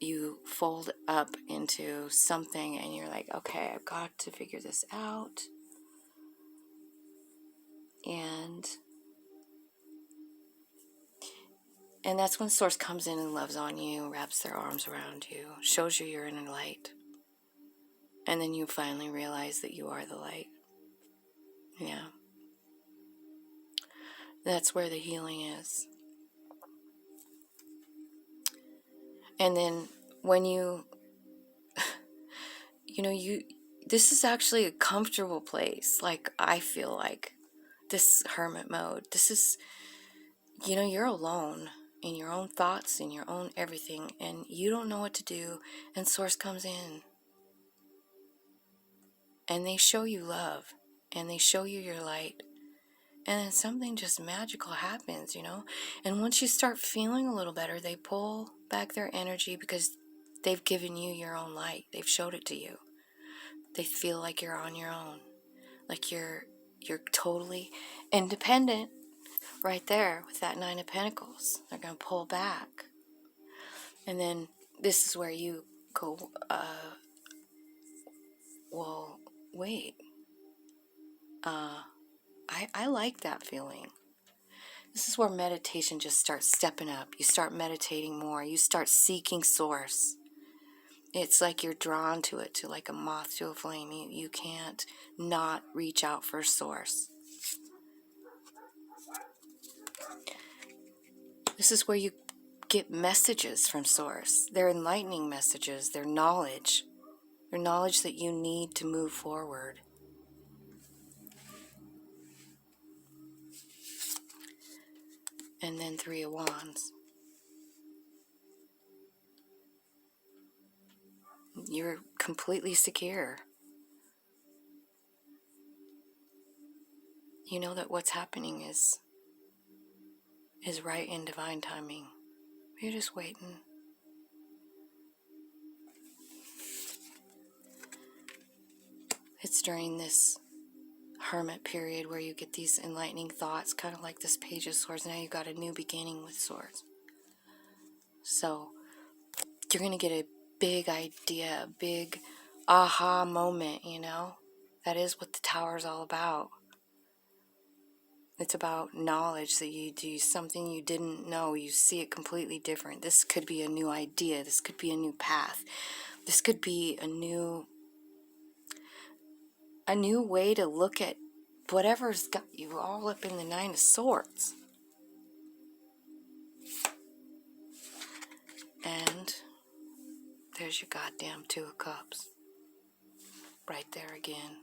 You fold up into something and you're like, okay, I've got to figure this out. And that's when Source comes in and loves on you, wraps their arms around you, shows you your inner light. And then you finally realize that you are the light. Yeah. That's where the healing is. And then when this is actually a comfortable place. Like, I feel like this hermit mode, this is, you're alone. in your own thoughts, in your own everything, and you don't know what to do, and Source comes in and they show you love and they show you your light, and then something just magical happens, you know. And once you start feeling a little better, they pull back their energy because they've given you your own light. They've showed it to you. They feel like you're on your own, like you're totally independent. Right there with that Nine of Pentacles, they're going to pull back. And then this is where you go, well, wait, I like that feeling. This is where meditation just starts stepping up. You start meditating more. You start seeking Source. It's like you're drawn to it, to like a moth to a flame. You can't not reach out for Source. This is where you get messages from Source. They're enlightening messages. They're knowledge. They're knowledge that you need to move forward. And then Three of Wands. You're completely secure. You know that what's happening is right in divine timing. You're just waiting. It's during this hermit period where you get these enlightening thoughts, kind of like this Page of Swords. Now you got a new beginning with Swords. So you're going to get a big idea, a big aha moment, you know? That is what the Tower is all about. It's about knowledge, that you do something you didn't know. You see it completely different. This could be a new idea. This could be a new path. This could be a new way to look at whatever's got you all up in the Nine of Swords. And there's your goddamn Two of Cups. Right there again.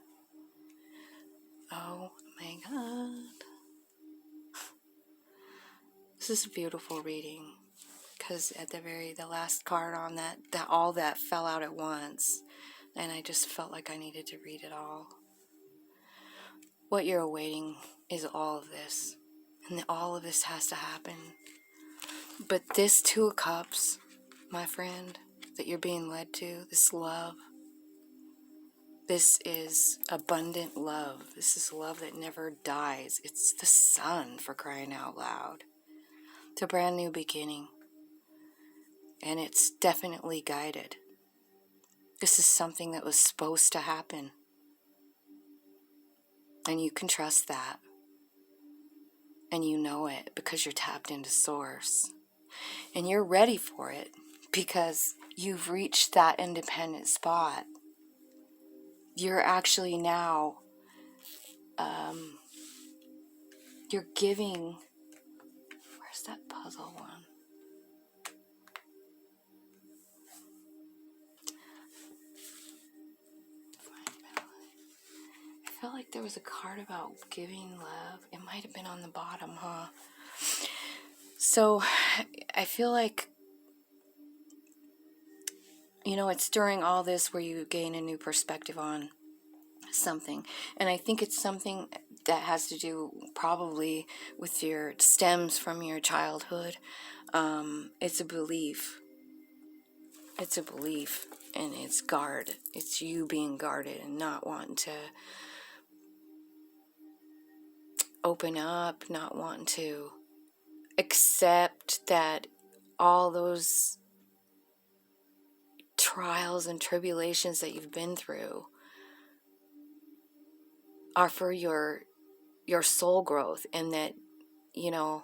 Oh my God. This is a beautiful reading. Because at the last card on that all that fell out at once. And I just felt like I needed to read it all. What you're awaiting is all of this. And all of this has to happen. But this Two of Cups, my friend, that you're being led to, this love, this is abundant love. This is love that never dies. It's the sun, for crying out loud. It's a brand new beginning. And it's definitely guided. This is something that was supposed to happen. And you can trust that. And you know it because you're tapped into Source. And you're ready for it because you've reached that independent spot. You're actually now, you're giving, where's that puzzle one? I felt like there was a card about giving love. It might have been on the bottom, huh? So I feel like, you know, it's during all this where you gain a new perspective on something. And I think it's something that has to do probably with your stems from your childhood. It's a belief. It's a belief, and it's guard. It's you being guarded and not wanting to open up, not wanting to accept that all those trials and tribulations that you've been through are for your soul growth, and that, you know,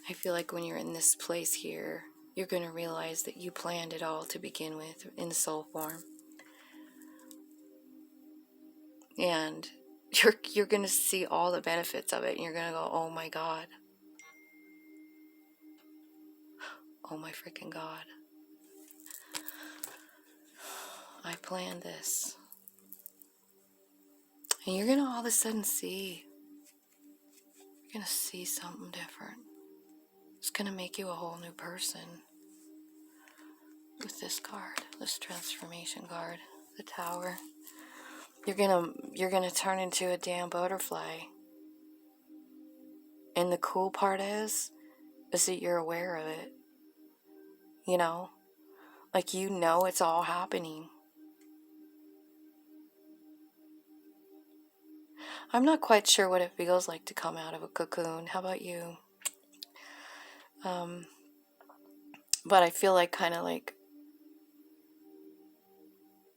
I feel like when you're in this place here, you're going to realize that you planned it all to begin with in soul form. And you're going to see all the benefits of it, and you're going to go, oh my God. Oh my freaking God. I planned this. And you're going to all of a sudden see, you're going to see something different. going to make you a whole new person with this card, this transformation card, the Tower. You're going to turn into a damn butterfly. And the cool part is that you're aware of it. You know? Like, you know it's all happening. I'm not quite sure what it feels like to come out of a cocoon. How about you? But I feel like kind of like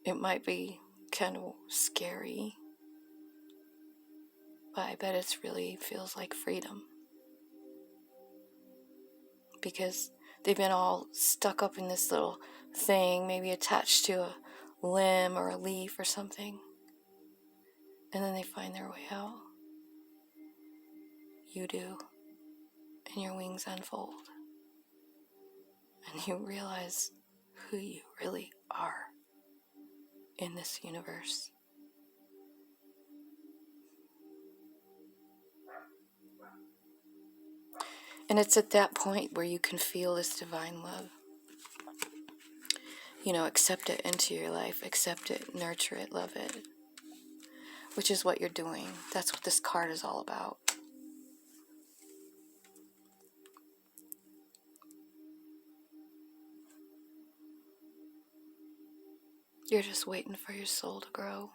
it might be kind of scary. But I bet it's really feels like freedom. Because they've been all stuck up in this little thing, maybe attached to a limb or a leaf or something. And then they find their way out. You do. And your wings unfold. And you realize who you really are in this universe. And it's at that point where you can feel this divine love. You know, accept it into your life. Accept it, nurture it, love it. Which is what you're doing. That's what this card is all about. You're just waiting for your soul to grow.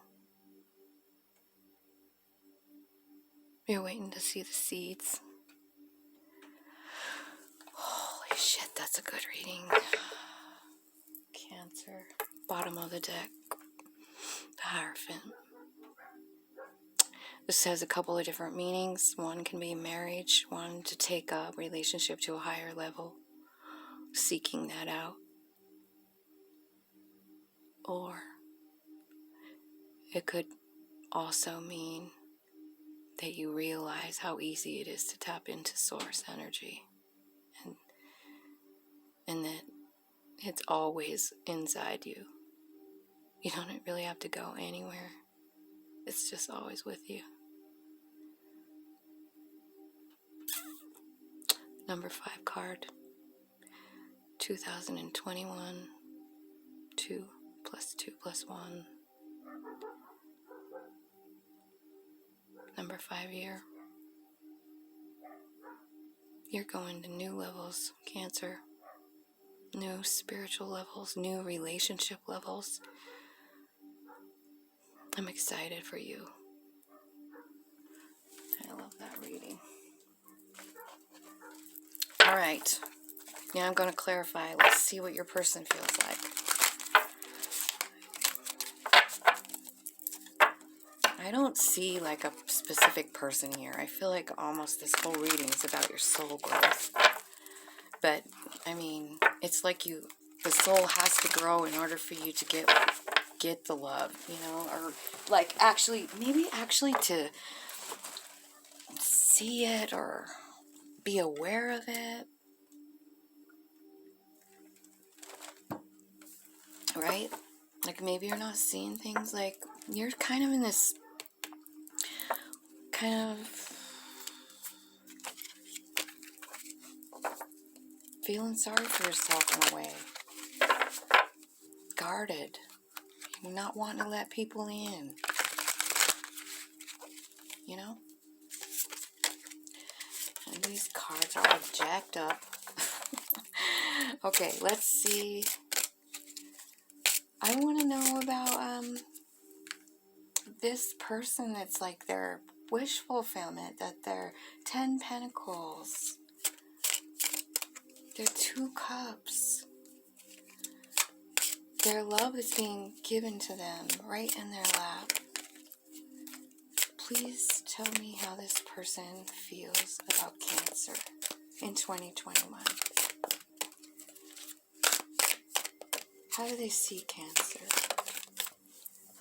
You're waiting to see the seeds. Holy shit, that's a good reading. Cancer. Bottom of the deck. The Hierophant. This has a couple of different meanings. One can be marriage. One to take a relationship to a higher level. Seeking that out. Or it could also mean that you realize how easy it is to tap into source energy. And that it's always inside you. You don't really have to go anywhere. It's just always with you. Number 5 card. 2021. 2 plus 2 plus 1. Number 5 year. You're going to new levels, Cancer. New spiritual levels, new relationship levels. I'm excited for you. I love that reading. All right. Now I'm going to clarify. Let's see what your person feels like. I don't see like a specific person here. I feel like almost this whole reading is about your soul growth. But, I mean, it's like the soul has to grow in order for you to get the love, you know? Or, like, maybe to see it or be aware of it. Right? Like, maybe you're not seeing things, like, you're kind of in this kind of feeling sorry for yourself in a way. Guarded. You're not wanting to let people in. You know? And these cards are all jacked up. Okay, let's see. I want to know about this person that's like their wish fulfillment, that they're 10 pentacles. They're 2 cups. Their love is being given to them right in their lap. Please tell me how this person feels about Cancer in 2021. How do they see Cancer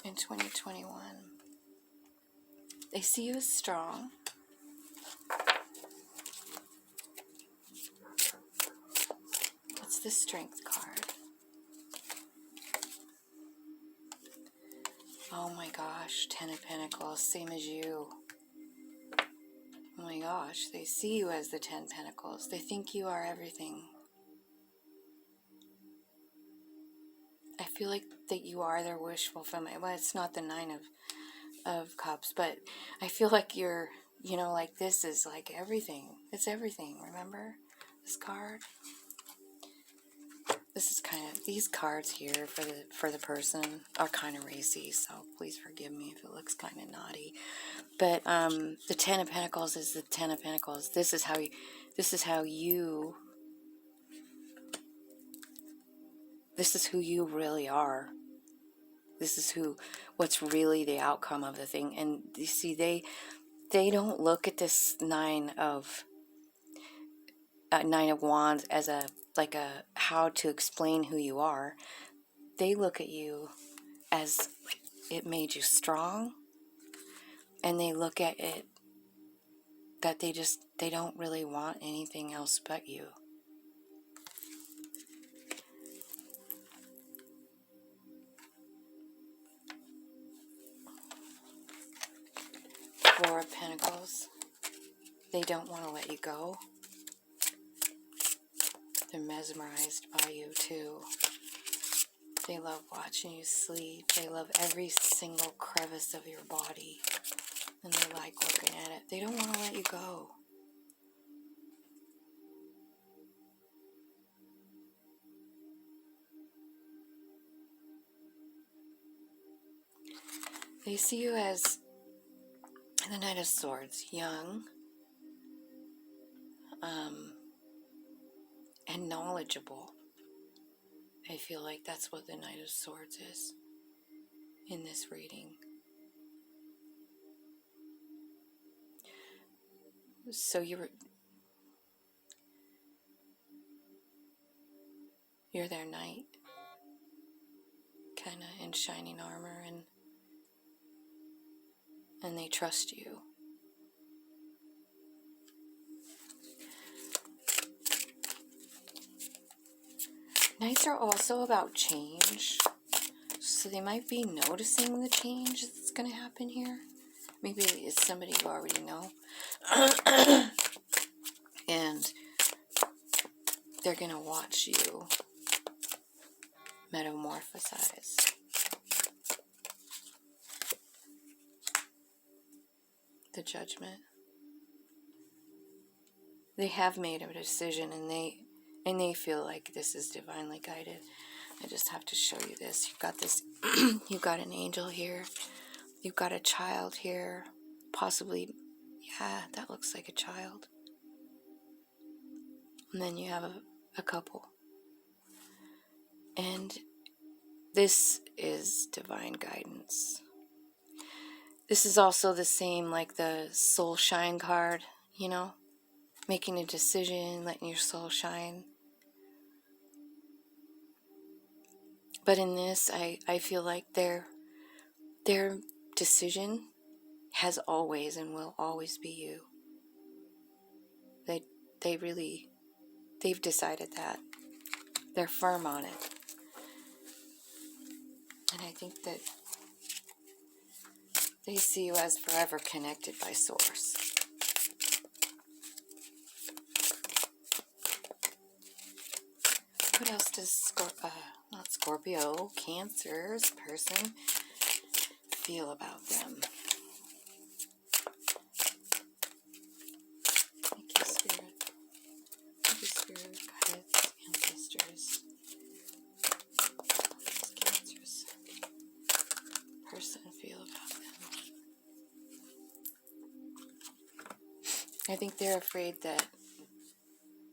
in 2021? They see you as strong. What's the Strength card? Oh my gosh, 10 of Pentacles, same as you. Oh my gosh, they see you as the 10 Pentacles. They think you are everything. I feel like that you are their wish fulfillment. Well, it's not the 9 of Cups, but I feel like you're, you know, like this is like everything. It's everything, remember? This card. This is kind of, these cards here for the person are kind of racy, so please forgive me if it looks kind of naughty. But the 10 of Pentacles is the 10 of Pentacles. This is how you, this is who you really are. This is what's really the outcome of the thing. And you see, they don't look at this Nine of Wands as a how to explain who you are. They look at you as it made you strong, and they look at it that they don't really want anything else but you. Four of Pentacles. They don't want to let you go. They're mesmerized by you too. They love watching you sleep. They love every single crevice of your body. And they like looking at it. They don't want to let you go. They see you as the Knight of Swords, young, and knowledgeable. I feel like that's what the Knight of Swords is in this reading. So you're their knight, kind of in shining armor, and they trust you. Knights are also about change, so they might be noticing the change that's going to happen here. Maybe it's somebody you already know. And they're going to watch you metamorphosize. The Judgment. They have made a decision, and they feel like this is divinely guided. I just have to show you this. You've got this, you've got an angel here. You've got a child here. Possibly, yeah, that looks like a child. And then you have a couple. And this is divine guidance. This is also the same like the soul shine card, you know? Making a decision, letting your soul shine. But in this, I feel like their decision has always and will always be you. They've decided that. They're firm on it. And I think that they see you as forever connected by Source. What else does not Scorpio, Cancer's person feel about them? Thank you, Spirit. Thank you, Spirit, guides, ancestors. What does Cancer's person feel about them? I think they're afraid that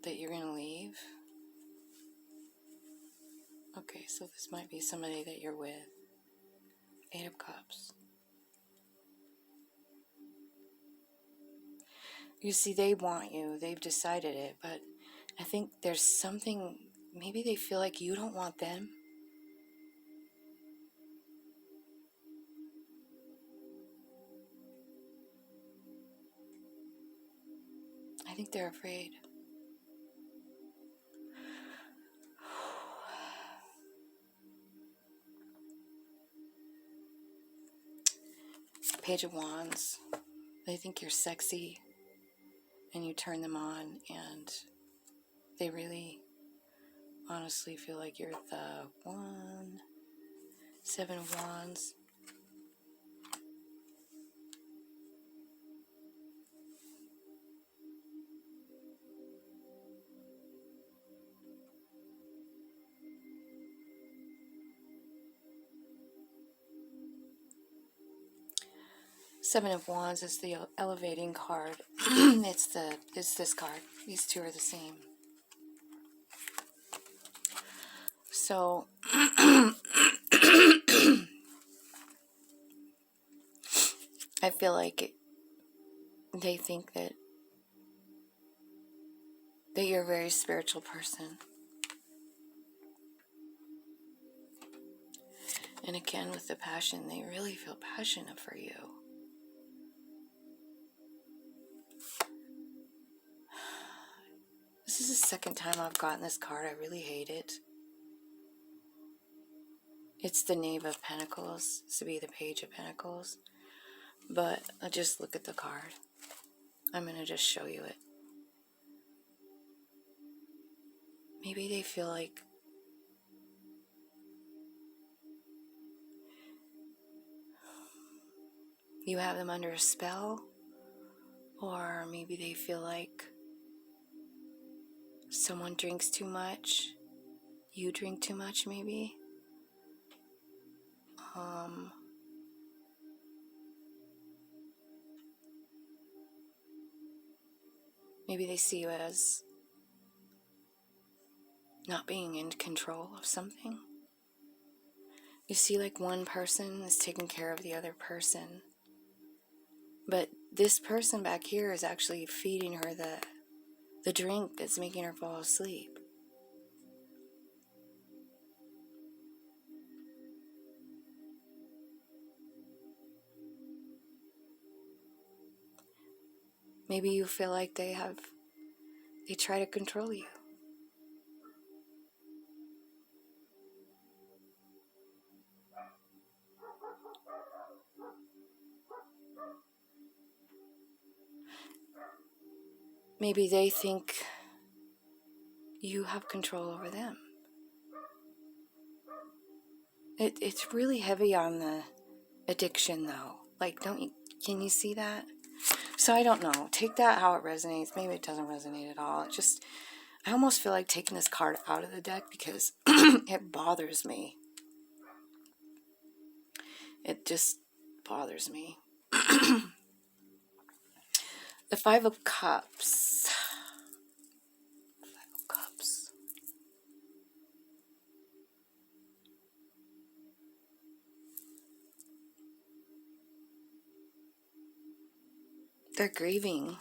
you're going to leave. Okay, so this might be somebody that you're with. 8 of Cups. You see, they want you. They've decided it, but I think there's something, maybe they feel like you don't want them. I think they're afraid. Page of Wands. They think you're sexy. you turn them on, and they really honestly feel like you're the 7 of Wands. Seven of Wands is the elevating card. It's this card. These two are the same. So I feel like they think that you're a very spiritual person. And again, with the passion, they really feel passionate for you. This is the second time I've gotten this card. I really hate it. It's the Knave of Pentacles. It's to be the Page of Pentacles. But I'll just look at the card. I'm going to just show you it. Maybe they feel like you have them under a spell. Or maybe they feel like someone drinks too much. You drink too much, maybe. Maybe they see you as not being in control of something. You see, like, one person is taking care of the other person, but this person back here is actually feeding her the drink that's making her fall asleep. Maybe you feel like they try to control you. Maybe they think you have control over them. It's really heavy on the addiction, though. Like, can you see that? So I don't know. Take that how it resonates. Maybe it doesn't resonate at all. I almost feel like taking this card out of the deck because it bothers me. It just bothers me. The Five of Cups. They're grieving.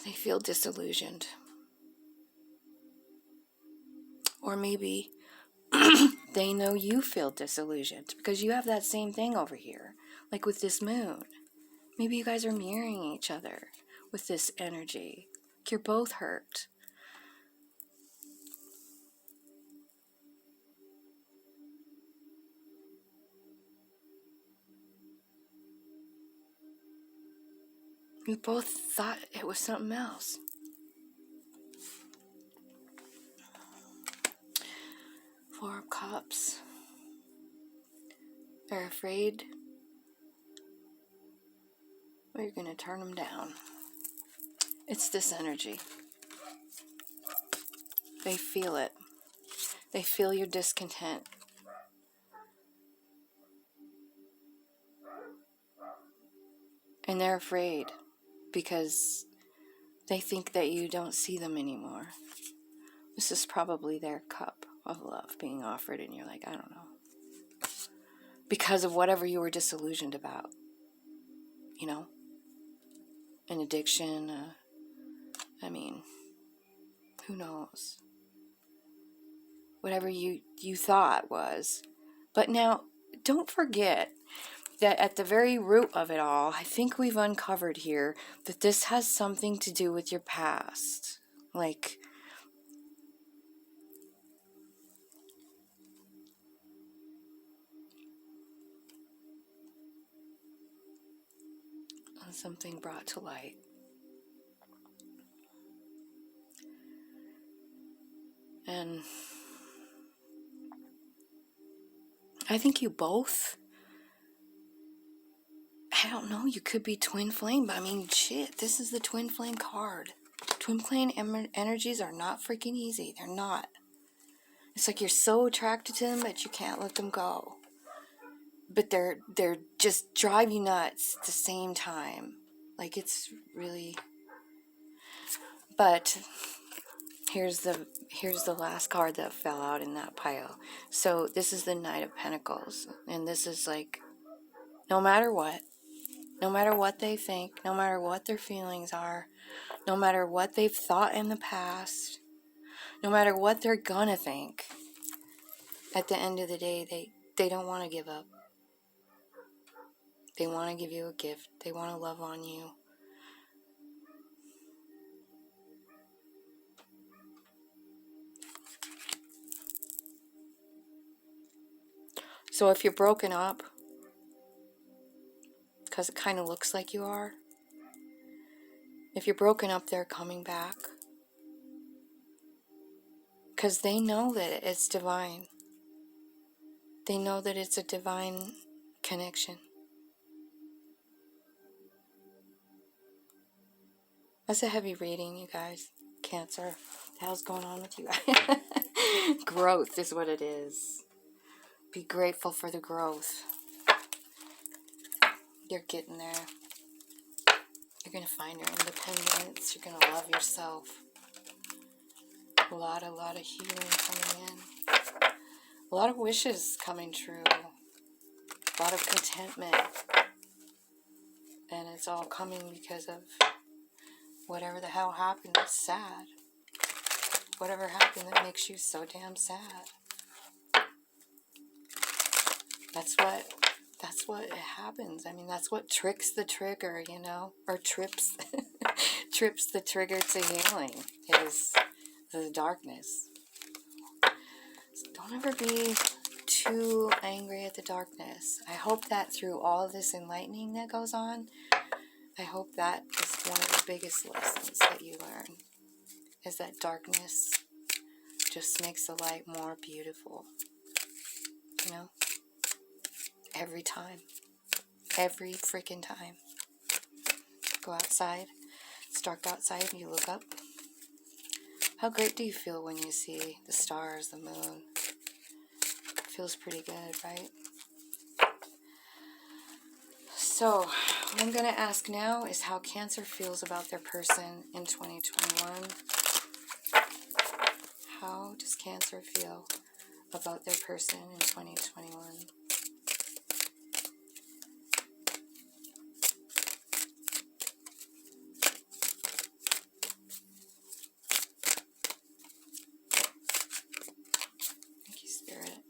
They feel disillusioned. Or maybe they know you feel disillusioned because you have that same thing over here. Like with this moon. Maybe you guys are mirroring each other with this energy. You're both hurt. You both thought it was something else. Four of Cups. They're afraid. Well, you're going to turn them down. It's this energy. They feel it. They feel your discontent. And they're afraid because they think that you don't see them anymore. This is probably their cup of love being offered, and you're like, I don't know. Because of whatever you were disillusioned about. You know? An addiction. Who knows? Whatever you thought was. But now, don't forget that at the very root of it all, I think we've uncovered here that this has something to do with your past. Like, let's something brought to light. And I think you both, I don't know, you could be twin flame, but I mean, shit, this is the twin flame card. Twin flame energies are not freaking easy. They're not. It's like you're so attracted to them, but you can't let them go. But they're just drive you nuts at the same time. Like, it's really... But here's the last card that fell out in that pile. So this is the Knight of Pentacles, and this is like, no matter what they think, no matter what their feelings are, no matter what they've thought in the past, no matter what they're gonna think, at the end of the day, they don't want to give up. They want to give you a gift. They want to love on you. So if you're broken up, because it kind of looks like you are, if you're broken up, they're coming back. Because they know that it's divine. They know that it's a divine connection. That's a heavy reading, you guys. Cancer. What the hell's going on with you guys? Growth is what it is. Be grateful for the growth. You're getting there. You're going to find your independence. You're going to love yourself. A lot of healing coming in. A lot of wishes coming true. A lot of contentment. And it's all coming because of whatever the hell happened. It's sad. Whatever happened that makes you so damn sad. That's what it happens. I mean, that's what tricks the trigger, you know, or trips the trigger to healing is the darkness. So don't ever be too angry at the darkness. I hope that through all of this enlightening that goes on, I hope that is one of the biggest lessons that you learn, is that darkness just makes the light more beautiful, you know? Every time. Every freaking time. Go outside. It's dark outside and you look up. How great do you feel when you see the stars, the moon? It feels pretty good, right? So, what I'm going to ask now is how Cancer feels about their person in 2021. How does Cancer feel about their person in 2021? Thank you, Spirit.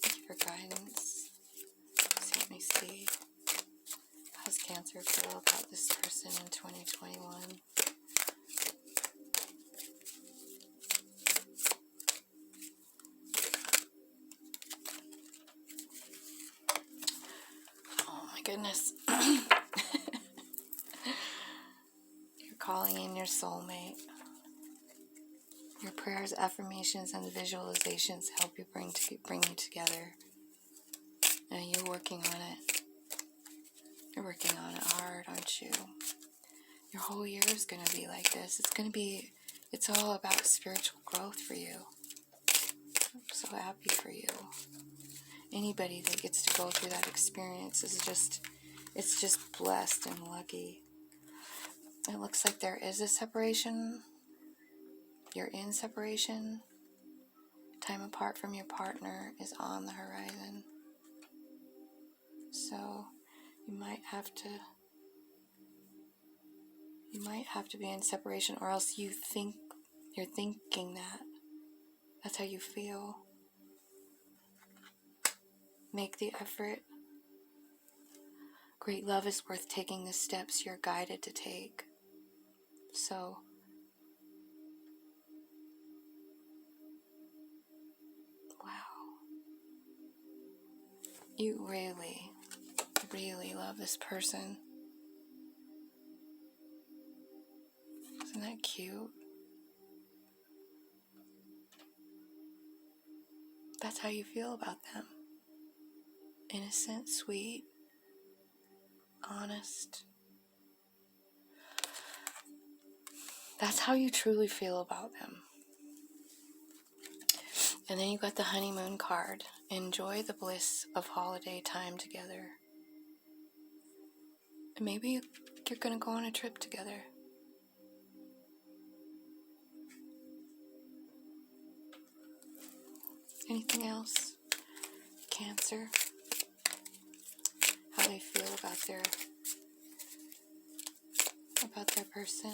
Thank you for guidance. Just help me see. How does Cancer feel about this person in 2021? Oh my goodness. You're calling in your soulmate. Your prayers, affirmations, and visualizations help you bring you together. And you're working on it. You're working on it hard, aren't you? Your whole year is going to be like this. It's all about spiritual growth for you. I'm so happy for you. Anybody that gets to go through that experience is it's just blessed and lucky. It looks like there is a separation. You're in separation. Time apart from your partner is on the horizon. So you might have to be in separation, or else you're thinking that. That's how you feel. Make the effort. Great love is worth taking the steps you're guided to take. So wow. You really, really love this person. Isn't that cute? That's how you feel about them. Innocent, sweet, honest. That's how you truly feel about them. And then you got the honeymoon card. Enjoy the bliss of holiday time together. And maybe you're going to go on a trip together. Anything else? Cancer. How they feel about their person.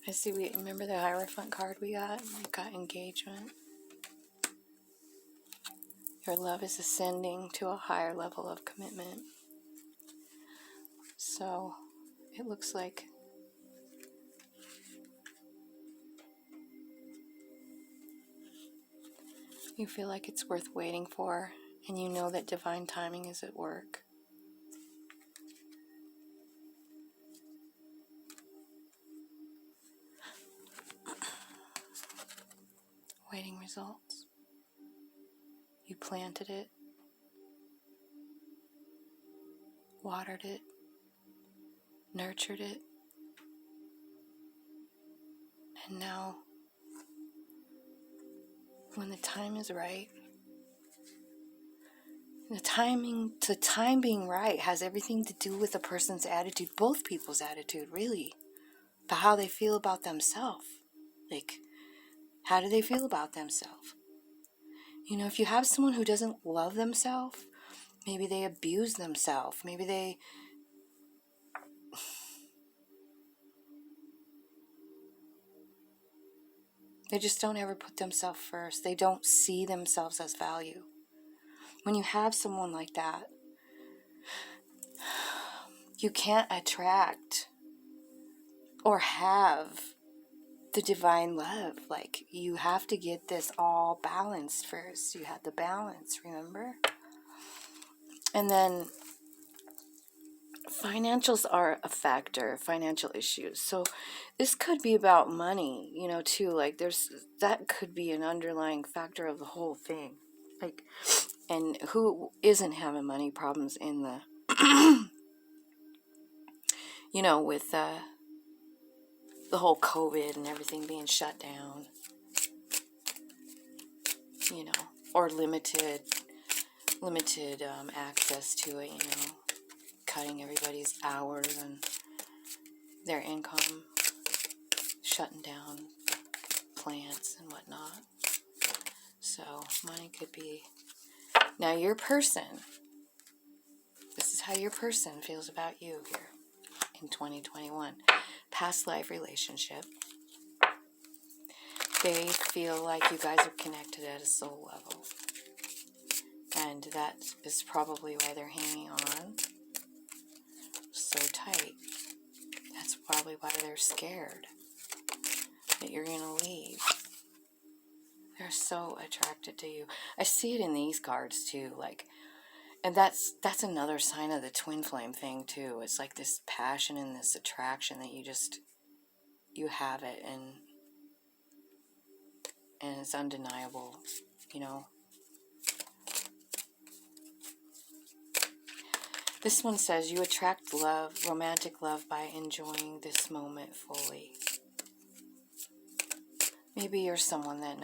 I see, remember the Hierophant card we got? We got engagement. Your love is ascending to a higher level of commitment. So it looks like you feel like it's worth waiting for, and you know that divine timing is at work. Waiting results. You planted it, watered it, nurtured it, and now, when the time is right, the time being right has everything to do with a person's attitude, both people's attitude, really, about how they feel about themselves. Like, how do they feel about themselves? You know, if you have someone who doesn't love themselves, maybe they abuse themselves, maybe they just don't ever put themselves first. They don't see themselves as value. When you have someone like that, you can't attract or have the divine love. Like, you have to get this all balanced first. You have the balance, remember? And then financials are a factor, financial issues. So this could be about money, you know, too. Like, that could be an underlying factor of the whole thing. Like, and who isn't having money problems in the, you know, with the whole COVID and everything being shut down, you know, or limited access to it, you know, cutting everybody's hours and their income, shutting down plants and whatnot. So money could be. Now your person, this is how your person feels about you here in 2021. Past life relationship. They feel like you guys are connected at a soul level. And that is probably why they're hanging on so tight. That's probably why they're scared that you're going to leave. They're so attracted to you. I see it in these cards too, like, and that's another sign of the twin flame thing too. It's like this passion and this attraction that you have it, and it's undeniable, you know. This one says you attract love, romantic love, by enjoying this moment fully. Maybe you're someone that